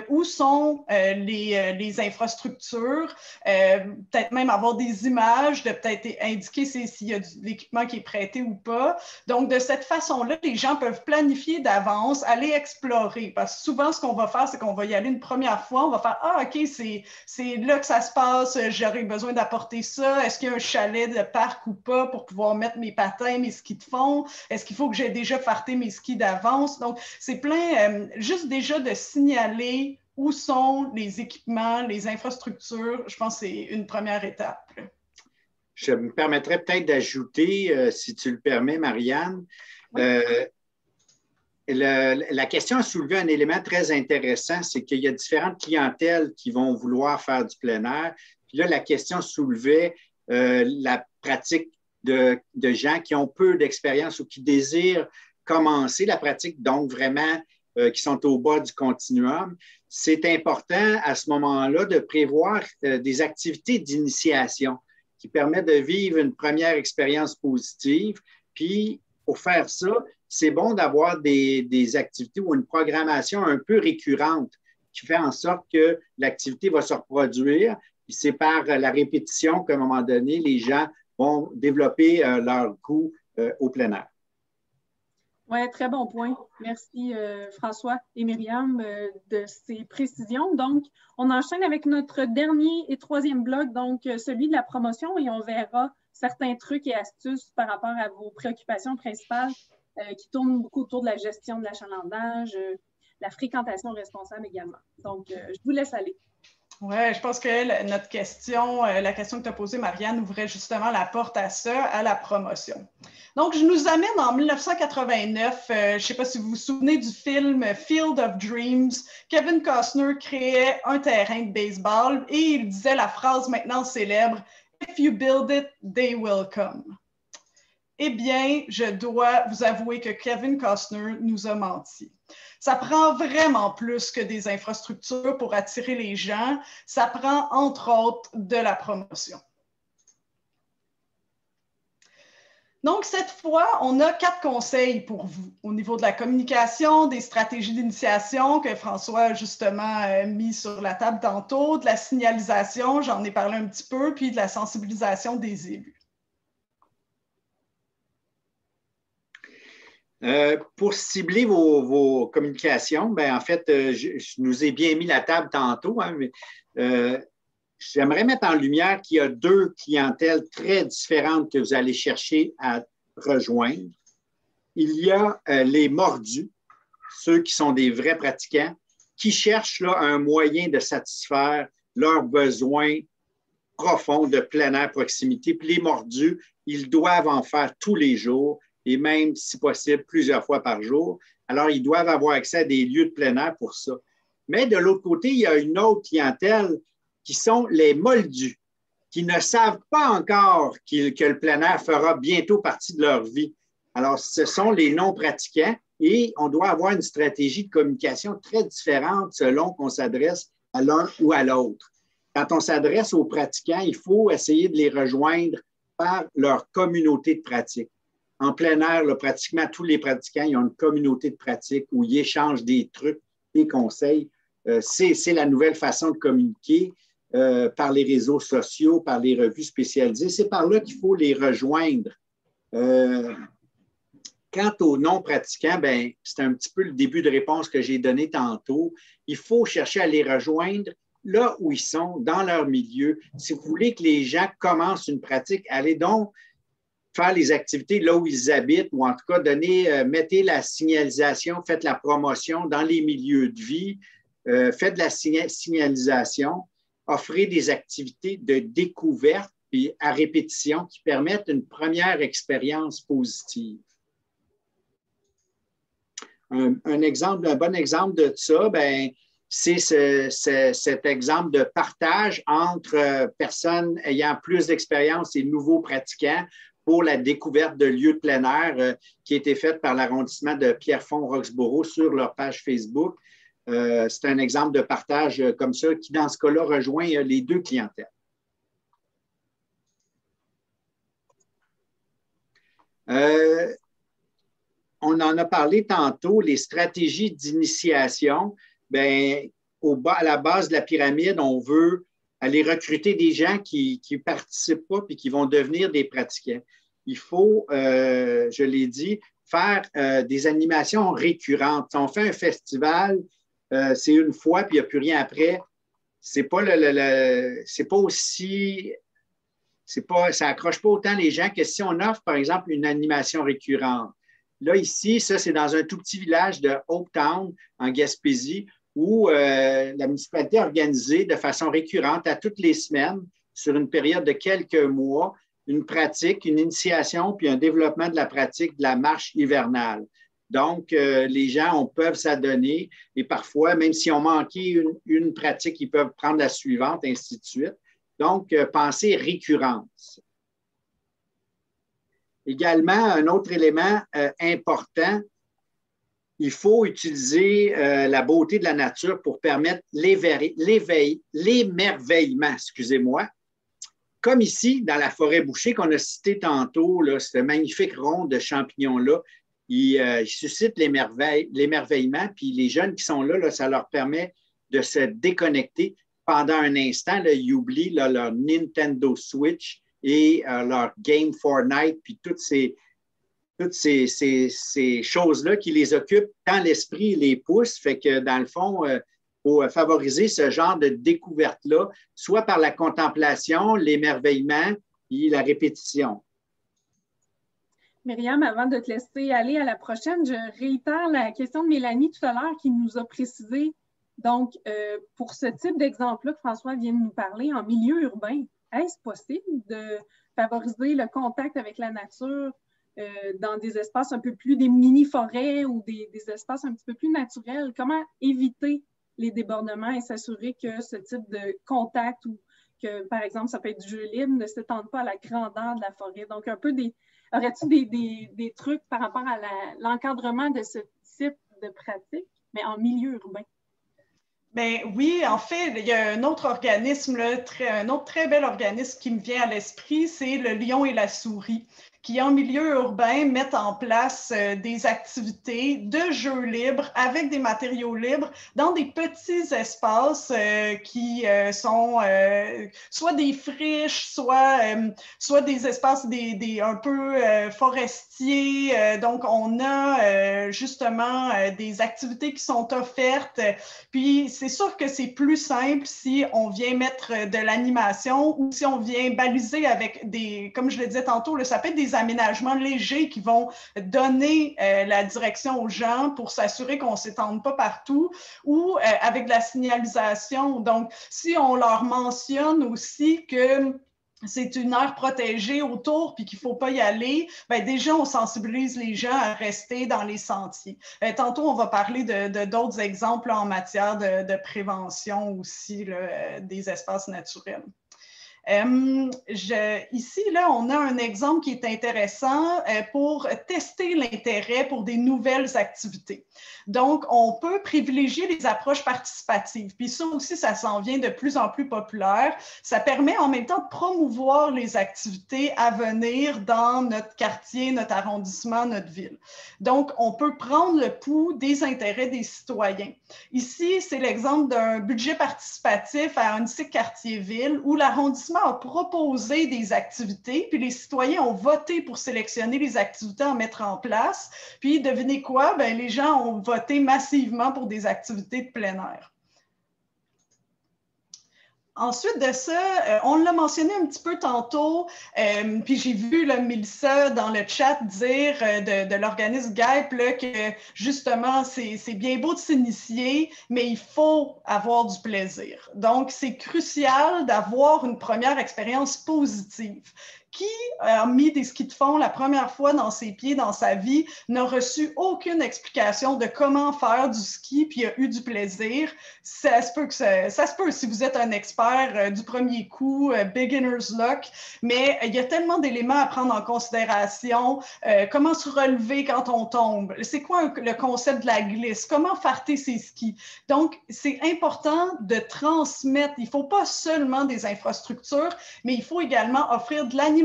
où sont les infrastructures, peut-être même avoir des images, de peut-être indiquer s'il y a de l'équipement qui est prêté ou pas. Donc, de cette façon-là, les gens peuvent planifier d'avance, aller explorer. Parce que souvent, ce qu'on va faire, c'est qu'on va y aller une première fois, on va faire « Ah, OK, c'est là que ça se passe, j'aurais besoin d'apporter ça. Est-ce qu'il y a un chalet de parc ou pas pour pouvoir mettre mes patins, mes skis de fond? Est-ce qu'il faut que j'ai déjà farté mes skis d'avance? » Donc, c'est plein, juste déjà de signaler où sont les équipements, les infrastructures. Je pense que c'est une première étape. Je me permettrais peut-être d'ajouter, si tu le permets, Marianne, oui. La question a soulevé un élément très intéressant, c'est qu'il y a différentes clientèles qui vont vouloir faire du plein air. Puis là, la question soulevait la pratique de gens qui ont peu d'expérience ou qui désirent commencer la pratique, donc vraiment qui sont au bas du continuum. C'est important à ce moment-là de prévoir des activités d'initiation qui permettent de vivre une première expérience positive. Puis, pour faire ça, c'est bon d'avoir des activités ou une programmation un peu récurrente qui fait en sorte que l'activité va se reproduire. Puis c'est par la répétition qu'à un moment donné, les gens vont développer leur goût au plein air. Oui, très bon point. Merci François et Myriam de ces précisions. Donc, on enchaîne avec notre dernier et troisième bloc, donc celui de la promotion, et on verra certains trucs et astuces par rapport à vos préoccupations principales qui tournent beaucoup autour de la gestion de l'achalandage, la fréquentation responsable également. Donc, je vous laisse aller. Oui, je pense que notre question, la question que tu as posée, Marianne, ouvrait justement la porte à ça, à la promotion. Donc, je nous amène en 1989. Je ne sais pas si vous vous souvenez du film Field of Dreams. Kevin Costner créait un terrain de baseball et il disait la phrase maintenant célèbre « If you build it, they will come ». Eh bien, je dois vous avouer que Kevin Costner nous a menti. Ça prend vraiment plus que des infrastructures pour attirer les gens. Ça prend, entre autres, de la promotion. Donc, cette fois, on a 4 conseils pour vous au niveau de la communication, des stratégies d'initiation que François a justement mis sur la table tantôt, de la signalisation, j'en ai parlé un petit peu, puis de la sensibilisation des élus. Pour cibler vos communications, ben, en fait, je nous ai bien mis la table tantôt, hein, mais j'aimerais mettre en lumière qu'il y a 2 clientèles très différentes que vous allez chercher à rejoindre. Il y a les mordus, ceux qui sont des vrais pratiquants, qui cherchent là, un moyen de satisfaire leurs besoins profonds de plein air proximité. Puis les mordus, ils doivent en faire tous les jours et même, si possible, plusieurs fois par jour. Alors, ils doivent avoir accès à des lieux de plein air pour ça. Mais de l'autre côté, il y a une autre clientèle qui sont les moldus, qui ne savent pas encore que le plein air fera bientôt partie de leur vie. Alors, ce sont les non-pratiquants et on doit avoir une stratégie de communication très différente selon qu'on s'adresse à l'un ou à l'autre. Quand on s'adresse aux pratiquants, il faut essayer de les rejoindre par leur communauté de pratique. En plein air, là, pratiquement tous les pratiquants, ils ont une communauté de pratique où ils échangent des trucs, des conseils. C'est la nouvelle façon de communiquer. Par les réseaux sociaux, par les revues spécialisées. C'est par là qu'il faut les rejoindre. Quant aux non-pratiquants, ben, c'est un petit peu le début de réponse que j'ai donné tantôt. Il faut chercher à les rejoindre là où ils sont, dans leur milieu. Si vous voulez que les gens commencent une pratique, allez donc faire les activités là où ils habitent ou en tout cas mettez la signalisation, faites la promotion dans les milieux de vie, faites de la signalisation. Offrir des activités de découverte et à répétition qui permettent une première expérience positive. Un bon exemple de ça, ben, c'est cet exemple de partage entre personnes ayant plus d'expérience et nouveaux pratiquants pour la découverte de lieux de plein air qui a été faite par l'arrondissement de Pierrefonds-Roxboro sur leur page Facebook. C'est un exemple de partage comme ça qui, dans ce cas-là, rejoint les 2 clientèles. On en a parlé tantôt, les stratégies d'initiation. Bien, à la base de la pyramide, on veut aller recruter des gens qui ne participent pas et qui vont devenir des pratiquants. Il faut, je l'ai dit, faire des animations récurrentes. Si on fait un festival, c'est une fois, puis il n'y a plus rien après. C'est pas ça accroche pas autant les gens que si on offre, par exemple, une animation récurrente. Là, ici, ça, c'est dans un tout petit village de Hopetown, en Gaspésie, où la municipalité a organisé de façon récurrente, à toutes les semaines, sur une période de quelques mois, une pratique, une initiation, puis un développement de la pratique de la marche hivernale. Donc, les gens peuvent s'adonner et parfois, même si on manqué une pratique, ils peuvent prendre la suivante, ainsi de suite. Donc, pensez récurrence. Également, un autre élément important, il faut utiliser la beauté de la nature pour permettre l'émerveillement, excusez-moi. Comme ici, dans la forêt bouchée qu'on a cité tantôt, là, ce magnifique rond de champignons-là, il suscite l'émerveillement, puis les jeunes qui sont là, ça leur permet de se déconnecter pendant un instant. Là, ils oublient là, leur Nintendo Switch et leur Game Fortnite, puis toutes ces choses-là qui les occupent quand l'esprit les pousse. Fait que, dans le fond, pour favoriser ce genre de découverte-là, soit par la contemplation, l'émerveillement et la répétition. Myriam, avant de te laisser aller à la prochaine, je réitère la question de Mélanie tout à l'heure qui nous a précisé, donc, pour ce type d'exemple-là que François vient de nous parler, en milieu urbain, est-ce possible de favoriser le contact avec la nature dans des espaces un peu plus, des mini-forêts ou des espaces un petit peu plus naturels? Comment éviter les débordements et s'assurer que ce type de contact ou que, par exemple, ça peut être du jeu libre, ne s'étende pas à la grandeur de la forêt? Donc, un peu aurais-tu des trucs par rapport à l'encadrement de ce type de pratique, mais en milieu urbain? Bien, oui, en fait, il y a un autre organisme, un autre très bel organisme qui me vient à l'esprit, c'est le Lion et la souris, qui, en milieu urbain, mettent en place des activités de jeux libres avec des matériaux libres dans des petits espaces qui sont soit des friches, soit des espaces un peu forestiers. Donc, on a justement des activités qui sont offertes. Puis, c'est sûr que c'est plus simple si on vient mettre de l'animation ou si on vient baliser avec des, comme je le disais tantôt, là, ça peut être des aménagements légers qui vont donner la direction aux gens pour s'assurer qu'on ne s'étende pas partout ou avec de la signalisation. Donc, si on leur mentionne aussi que c'est une aire protégée autour puis qu'il ne faut pas y aller, bien, déjà, on sensibilise les gens à rester dans les sentiers. Tantôt, on va parler d'autres exemples en matière de prévention aussi là, des espaces naturels. Ici, là, on a un exemple qui est intéressant pour tester l'intérêt pour des nouvelles activités. Donc, on peut privilégier les approches participatives. Puis ça aussi, ça s'en vient de plus en plus populaire. Ça permet en même temps de promouvoir les activités à venir dans notre quartier, notre arrondissement, notre ville. Donc, on peut prendre le pouls des intérêts des citoyens. Ici, c'est l'exemple d'un budget participatif à Ahuntsic Quartier-Ville où l'arrondissement a proposé des activités, puis les citoyens ont voté pour sélectionner les activités à mettre en place. Puis, devinez quoi? Bien, les gens ont voté massivement pour des activités de plein air. Ensuite de ça, on l'a mentionné un petit peu tantôt, puis j'ai vu là, Mélissa dans le chat dire de l'organisme GAEP là, que justement, c'est bien beau de s'initier, mais il faut avoir du plaisir. Donc, c'est crucial d'avoir une première expérience positive. Qui a mis des skis de fond la première fois dans ses pieds dans sa vie n'a reçu aucune explication de comment faire du ski puis a eu du plaisir. Ça se peut si vous êtes un expert du premier coup, beginner's luck, mais il y a tellement d'éléments à prendre en considération. Comment se relever quand on tombe? C'est quoi le concept de la glisse? Comment farter ses skis? Donc, c'est important de transmettre. Il ne faut pas seulement des infrastructures, mais il faut également offrir de l'animation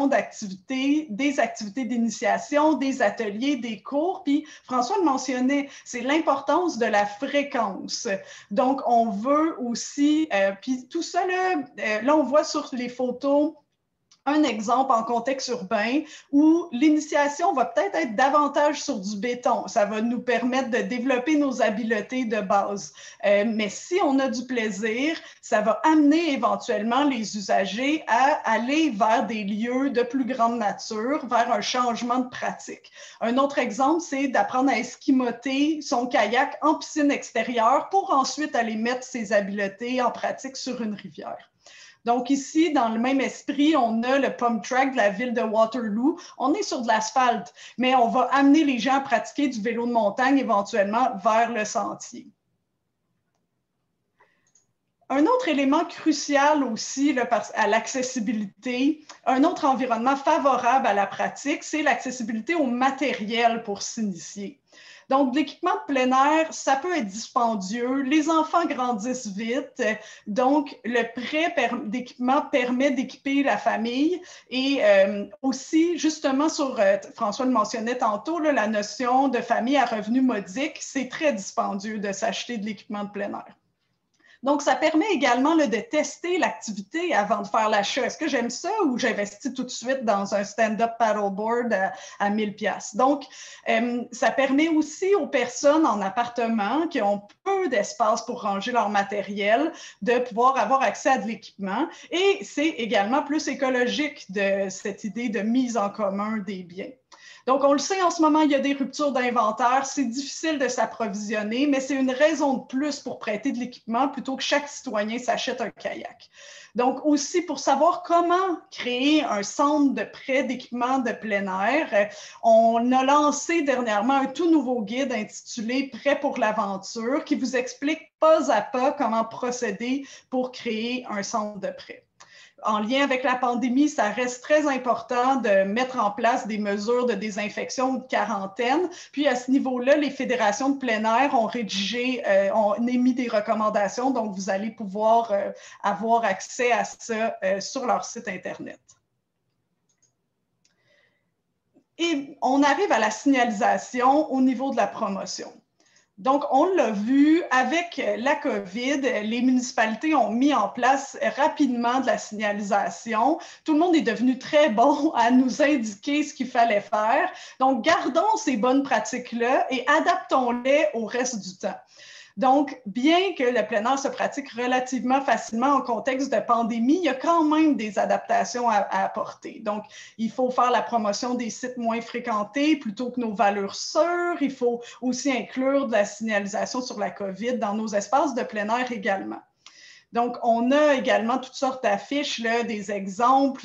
d'activités, des activités d'initiation, des ateliers, des cours. Puis François le mentionnait, c'est l'importance de la fréquence. Donc, on veut aussi, puis tout ça, là, on voit sur les photos un exemple en contexte urbain où l'initiation va peut-être être davantage sur du béton. Ça va nous permettre de développer nos habiletés de base. Mais si on a du plaisir, ça va amener éventuellement les usagers à aller vers des lieux de plus grande nature, vers un changement de pratique. Un autre exemple, c'est d'apprendre à esquimoter son kayak en piscine extérieure pour ensuite aller mettre ses habiletés en pratique sur une rivière. Donc ici, dans le même esprit, on a le pump track de la ville de Waterloo. On est sur de l'asphalte, mais on va amener les gens à pratiquer du vélo de montagne éventuellement vers le sentier. Un autre élément crucial aussi là, à l'accessibilité, un autre environnement favorable à la pratique, c'est l'accessibilité au matériel pour s'initier. Donc, l'équipement de plein air, ça peut être dispendieux. Les enfants grandissent vite. Donc, le prêt d'équipement permet d'équiper la famille. Et aussi, justement, François le mentionnait tantôt, là, la notion de famille à revenus modiques, c'est très dispendieux de s'acheter de l'équipement de plein air. Donc, ça permet également là, de tester l'activité avant de faire l'achat. Est-ce que j'aime ça ou j'investis tout de suite dans un stand-up paddleboard à 1000 $? Donc, ça permet aussi aux personnes en appartement qui ont peu d'espace pour ranger leur matériel de pouvoir avoir accès à de l'équipement. Et c'est également plus écologique de cette idée de mise en commun des biens. Donc, on le sait, en ce moment, il y a des ruptures d'inventaire. C'est difficile de s'approvisionner, mais c'est une raison de plus pour prêter de l'équipement plutôt que chaque citoyen s'achète un kayak. Donc, aussi, pour savoir comment créer un centre de prêt d'équipement de plein air, on a lancé dernièrement un tout nouveau guide intitulé « Prêt pour l'aventure » qui vous explique pas à pas comment procéder pour créer un centre de prêt. En lien avec la pandémie, ça reste très important de mettre en place des mesures de désinfection ou de quarantaine. Puis à ce niveau-là, les fédérations de plein air ont ont émis des recommandations, donc vous allez pouvoir avoir accès à ça sur leur site Internet. Et on arrive à la signalisation au niveau de la promotion. Donc, on l'a vu, avec la COVID, les municipalités ont mis en place rapidement de la signalisation. Tout le monde est devenu très bon à nous indiquer ce qu'il fallait faire. Donc, gardons ces bonnes pratiques-là et adaptons-les au reste du temps. Donc, bien que le plein air se pratique relativement facilement en contexte de pandémie, il y a quand même des adaptations à apporter. Donc, il faut faire la promotion des sites moins fréquentés plutôt que nos valeurs sûres. Il faut aussi inclure de la signalisation sur la COVID dans nos espaces de plein air également. Donc, on a également toutes sortes d'affiches, des exemples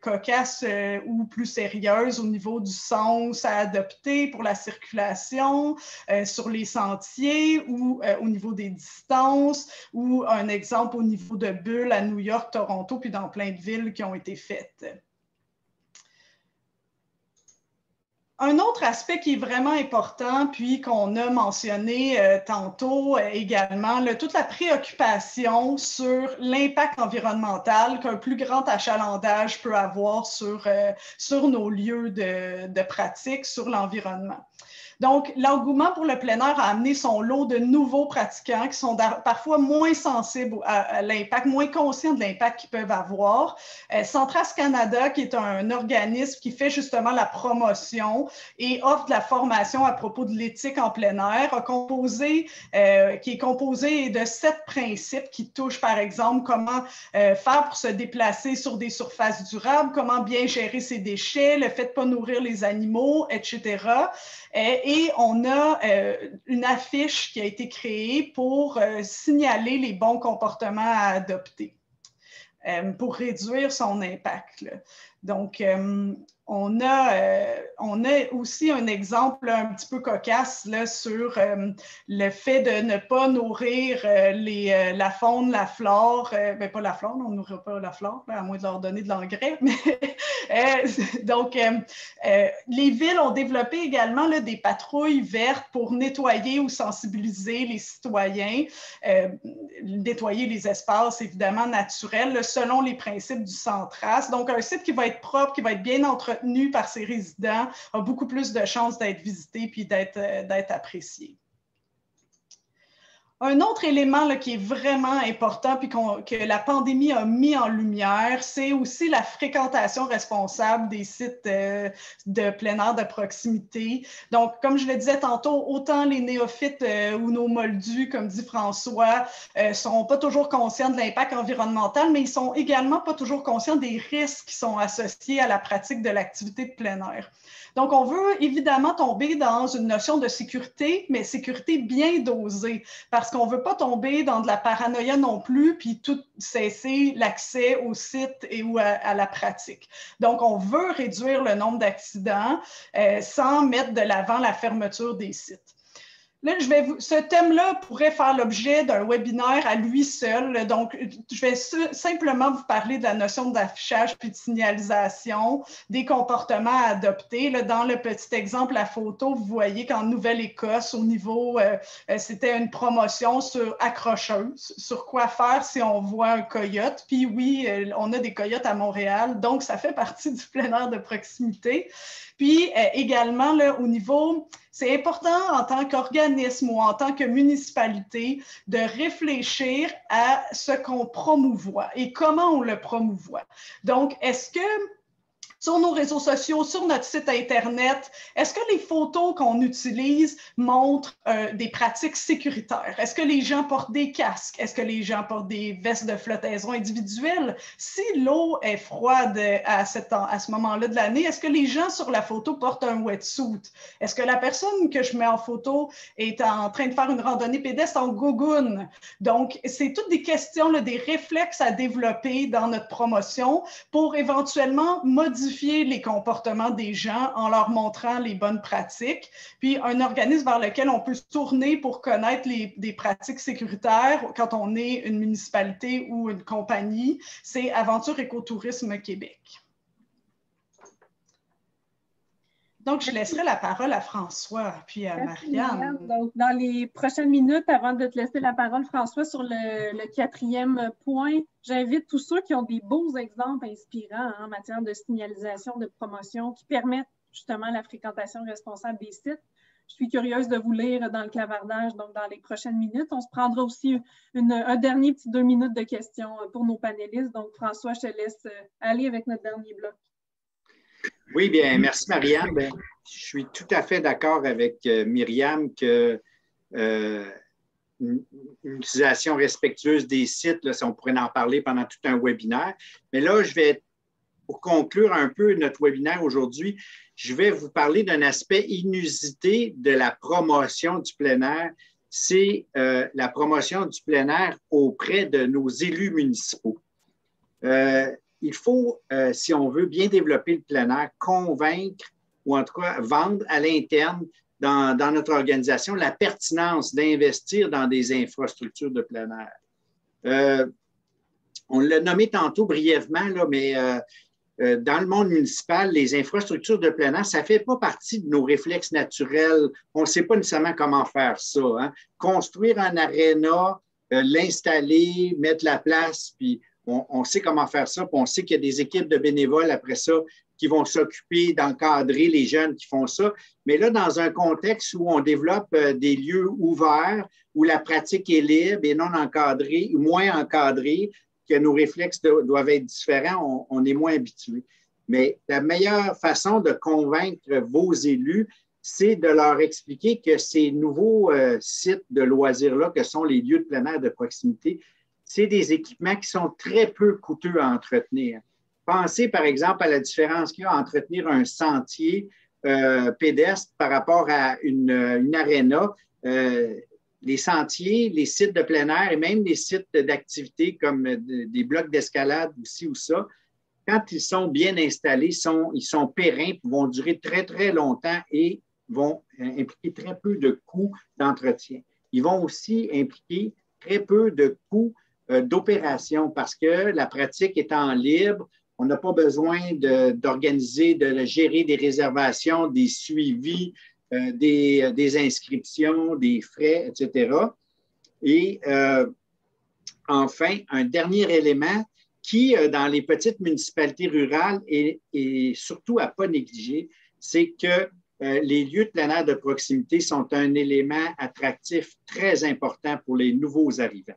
cocasses ou plus sérieuses au niveau du sens à adopter pour la circulation, sur les sentiers ou au niveau des distances, ou un exemple au niveau de bulles à New York, Toronto, puis dans plein de villes qui ont été faites. Un autre aspect qui est vraiment important, puis qu'on a mentionné tantôt également, toute la préoccupation sur l'impact environnemental qu'un plus grand achalandage peut avoir sur nos lieux de pratique, sur l'environnement. Donc, l'engouement pour le plein air a amené son lot de nouveaux pratiquants qui sont parfois moins sensibles à l'impact, moins conscients de l'impact qu'ils peuvent avoir. Centras Canada, qui est un organisme qui fait justement la promotion et offre de la formation à propos de l'éthique en plein air, qui est composé de 7 principes qui touchent, par exemple, comment faire pour se déplacer sur des surfaces durables, comment bien gérer ses déchets, le fait de ne pas nourrir les animaux, etc. Et on a une affiche qui a été créée pour signaler les bons comportements à adopter pour réduire son impact, là. Donc, on a aussi un exemple un petit peu cocasse là, sur le fait de ne pas nourrir la faune, la flore. Pas la flore, on ne nourrit pas la flore, là, à moins de leur donner de l'engrais. Donc, les villes ont développé également là, des patrouilles vertes pour nettoyer ou sensibiliser les citoyens, nettoyer les espaces évidemment naturels là, selon les principes du Centras. Donc, un site qui va être propre, qui va être bien entretenu par ses résidents, a beaucoup plus de chances d'être visité puis d'être apprécié. Un autre élément là, qui est vraiment important puis que la pandémie a mis en lumière, c'est aussi la fréquentation responsable des sites de plein air de proximité. Donc, comme je le disais tantôt, autant les néophytes ou nos moldus, comme dit François, sont pas toujours conscients de l'impact environnemental, mais ils sont également pas toujours conscients des risques qui sont associés à la pratique de l'activité de plein air. Donc, on veut évidemment tomber dans une notion de sécurité, mais sécurité bien dosée, parce qu'on ne veut pas tomber dans de la paranoïa non plus, puis tout cesser l'accès au site et ou à la pratique. Donc, on veut réduire le nombre d'accidents sans mettre de l'avant la fermeture des sites. Là, ce thème-là pourrait faire l'objet d'un webinaire à lui seul. Donc, je vais simplement vous parler de la notion d'affichage puis de signalisation, des comportements à adopter. Là, dans le petit exemple, la photo, vous voyez qu'en Nouvelle-Écosse, au niveau, c'était une promotion sur accrocheuse, sur quoi faire si on voit un coyote. Puis oui, on a des coyotes à Montréal, donc ça fait partie du plein air de proximité. Puis également, là, au niveau, c'est important en tant qu'organisme ou en tant que municipalité de réfléchir à ce qu'on promouvoit et comment on le promouvoit. Donc, est-ce que sur nos réseaux sociaux, sur notre site Internet, est-ce que les photos qu'on utilise montrent des pratiques sécuritaires? Est-ce que les gens portent des casques? Est-ce que les gens portent des vestes de flottaison individuelles? Si l'eau est froide à ce moment-là de l'année, est-ce que les gens sur la photo portent un wetsuit? Est-ce que la personne que je mets en photo est en train de faire une randonnée pédestre en gougoune? Donc, c'est toutes des questions, là, des réflexes à développer dans notre promotion pour éventuellement modifier les comportements des gens en leur montrant les bonnes pratiques. Puis, un organisme vers lequel on peut se tourner pour connaître des pratiques sécuritaires quand on est une municipalité ou une compagnie, c'est Aventure Écotourisme Québec. Donc, je laisserai la parole à François, puis à Marianne. Donc, dans les prochaines minutes, avant de te laisser la parole, François, sur le 4e point, j'invite tous ceux qui ont des beaux exemples inspirants en matière de signalisation, de promotion, qui permettent justement la fréquentation responsable des sites. Je suis curieuse de vous lire dans le clavardage, donc dans les prochaines minutes. On se prendra aussi un dernier petit 2 minutes de questions pour nos panélistes. Donc, François, je te laisse aller avec notre dernier bloc. Oui, bien, merci Marianne. Bien, je suis tout à fait d'accord avec Myriam que une utilisation respectueuse des sites, là, on pourrait en parler pendant tout un webinaire. Mais là, pour conclure un peu notre webinaire aujourd'hui, je vais vous parler d'un aspect inusité de la promotion du plein air. C'est la promotion du plein air auprès de nos élus municipaux. Il faut, si on veut bien développer le plein air, convaincre ou en tout cas vendre à l'interne dans notre organisation la pertinence d'investir dans des infrastructures de plein air. On l'a nommé tantôt brièvement, là, mais dans le monde municipal, les infrastructures de plein air, ça ne fait pas partie de nos réflexes naturels. On ne sait pas nécessairement comment faire ça. Hein. Construire un aréna, l'installer, mettre la place, puis on sait comment faire ça, puis on sait qu'il y a des équipes de bénévoles après ça qui vont s'occuper d'encadrer les jeunes qui font ça. Mais là, dans un contexte où on développe des lieux ouverts, où la pratique est libre et non encadrée, ou moins encadrée, que nos réflexes doivent être différents, on est moins habitué. Mais la meilleure façon de convaincre vos élus, c'est de leur expliquer que ces nouveaux sites de loisirs-là, que sont les lieux de plein air de proximité, c'est des équipements qui sont très peu coûteux à entretenir. Pensez, par exemple, à la différence qu'il y a à entretenir un sentier pédestre par rapport à une aréna. Les sentiers, les sites de plein air et même les sites d'activité comme des blocs d'escalade aussi ou ça, quand ils sont bien installés, ils sont pérennes, vont durer très, très longtemps et vont impliquer très peu de coûts d'entretien. Ils vont aussi impliquer très peu de coûts d'opération parce que la pratique étant libre, on n'a pas besoin d'organiser, de gérer des réservations, des suivis, des inscriptions, des frais, etc. Et enfin, un dernier élément qui, dans les petites municipalités rurales, est surtout à ne pas négliger, c'est que les lieux de plein air de proximité sont un élément attractif très important pour les nouveaux arrivants.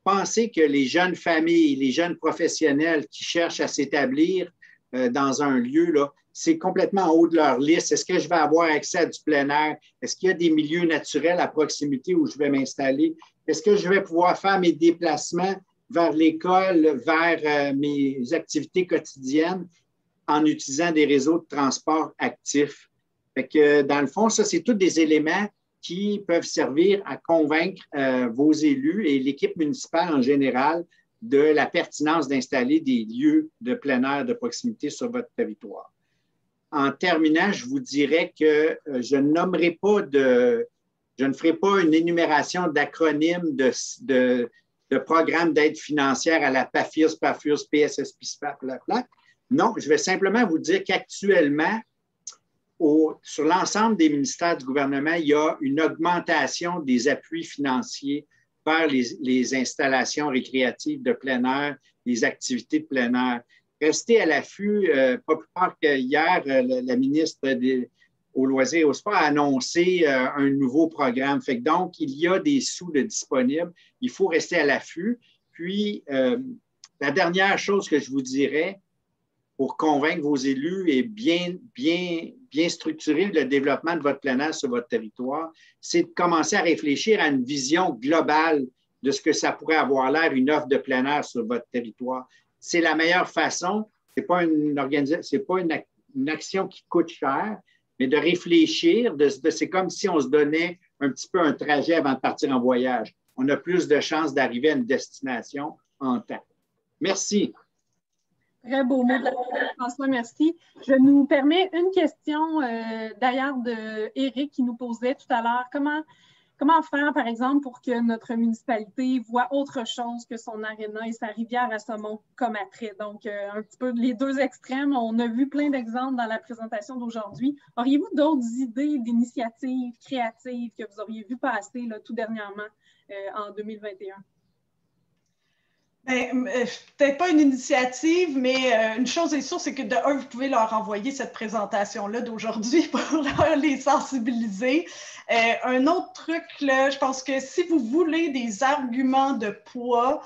Pensez que les jeunes familles, les jeunes professionnels qui cherchent à s'établir dans un lieu, là, c'est complètement en haut de leur liste. Est-ce que je vais avoir accès à du plein air? Est-ce qu'il y a des milieux naturels à proximité où je vais m'installer? Est-ce que je vais pouvoir faire mes déplacements vers l'école, vers mes activités quotidiennes en utilisant des réseaux de transport actifs? Fait que, dans le fond, ça, c'est tous des éléments qui peuvent servir à convaincre vos élus et l'équipe municipale en général de la pertinence d'installer des lieux de plein air de proximité sur votre territoire. En terminant, je vous dirais que je ne ferai pas une énumération d'acronymes de programmes d'aide financière à la PAFIRS, PSS, PISPAP, Non, je vais simplement vous dire qu'actuellement, sur l'ensemble des ministères du gouvernement, il y a une augmentation des appuis financiers vers les installations récréatives de plein air, les activités de plein air. Restez à l'affût. Pas plus tard qu'hier, la ministre aux loisirs et au sport a annoncé un nouveau programme. Fait que donc, il y a des sous de disponibles. Il faut rester à l'affût. Puis, la dernière chose que je vous dirais, pour convaincre vos élus et bien structurer le développement de votre plein air sur votre territoire, c'est de commencer à réfléchir à une vision globale de ce que ça pourrait avoir l'air, une offre de plein air sur votre territoire. C'est la meilleure façon, ce n'est pas une action qui coûte cher, mais de réfléchir, c'est comme si on se donnait un petit peu un trajet avant de partir en voyage. On a plus de chances d'arriver à une destination en temps. Merci. Très beau mot de la fin, François, merci. Je nous permets une question d'ailleurs d'Éric qui nous posait tout à l'heure. Comment faire, par exemple, pour que notre municipalité voit autre chose que son aréna et sa rivière à saumon comme attrait? Donc, un petit peu les deux extrêmes. On a vu plein d'exemples dans la présentation d'aujourd'hui. Auriez-vous d'autres idées d'initiatives créatives que vous auriez vu passer là, tout dernièrement en 2021? Peut-être pas une initiative, mais une chose est sûre, c'est que de un, vous pouvez leur envoyer cette présentation-là d'aujourd'hui pour les sensibiliser. Un autre truc, là, je pense que si vous voulez des arguments de poids,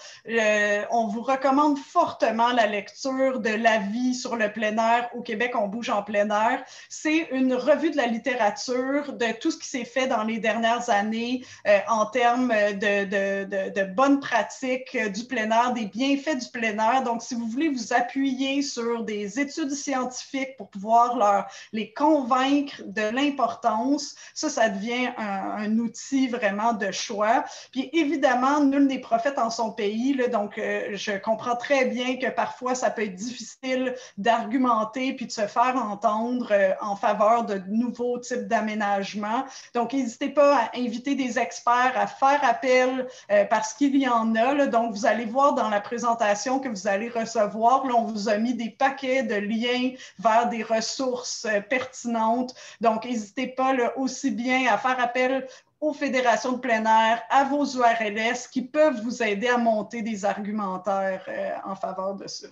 on vous recommande fortement la lecture de l'avis sur le plein air au Québec, on bouge en plein air. C'est une revue de la littérature, de tout ce qui s'est fait dans les dernières années en termes de bonnes pratiques du plein air, des bienfaits du plein air. Donc, si vous voulez vous appuyer sur des études scientifiques pour pouvoir les convaincre de l'importance, ça devient un outil vraiment de choix. Puis évidemment, nul n'est prophète en son pays, là, donc je comprends très bien que parfois ça peut être difficile d'argumenter puis de se faire entendre en faveur de nouveaux types d'aménagements. Donc, n'hésitez pas à inviter des experts, à faire appel parce qu'il y en a. Là, donc, vous allez voir dans la présentation que vous allez recevoir, là, on vous a mis des paquets de liens vers des ressources pertinentes. Donc, n'hésitez pas là, aussi bien à faire appel aux fédérations de plein air, à vos URLS qui peuvent vous aider à monter des argumentaires en faveur de ça.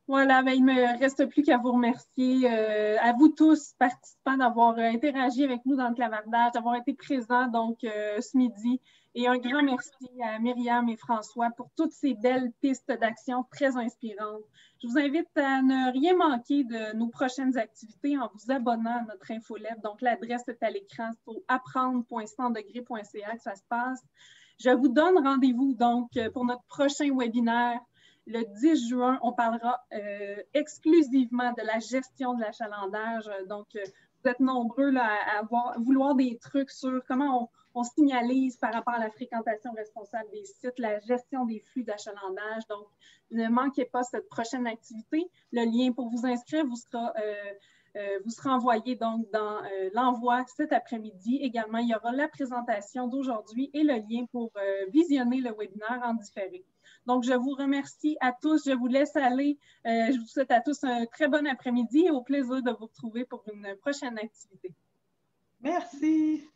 Voilà, ben, il ne me reste plus qu'à vous remercier, à vous tous participants, d'avoir interagi avec nous dans le clavardage, d'avoir été présents donc ce midi. Et un grand merci à Myriam et François pour toutes ces belles pistes d'action très inspirantes. Je vous invite à ne rien manquer de nos prochaines activités en vous abonnant à notre infolette. Donc, l'adresse est à l'écran, c'est au apprendre.100degrés.ca que ça se passe. Je vous donne rendez-vous donc pour notre prochain webinaire. Le 10 juin, on parlera exclusivement de la gestion de l'achalandage. Donc, vous êtes nombreux là, à vouloir des trucs sur comment on signalise par rapport à la fréquentation responsable des sites, la gestion des flux d'achalandage. Donc, ne manquez pas cette prochaine activité. Le lien pour vous inscrire vous sera envoyé donc dans l'envoi cet après-midi. Également, il y aura la présentation d'aujourd'hui et le lien pour visionner le webinaire en différé. Donc, je vous remercie à tous. Je vous laisse aller. Je vous souhaite à tous un très bon après-midi et au plaisir de vous retrouver pour une prochaine activité. Merci.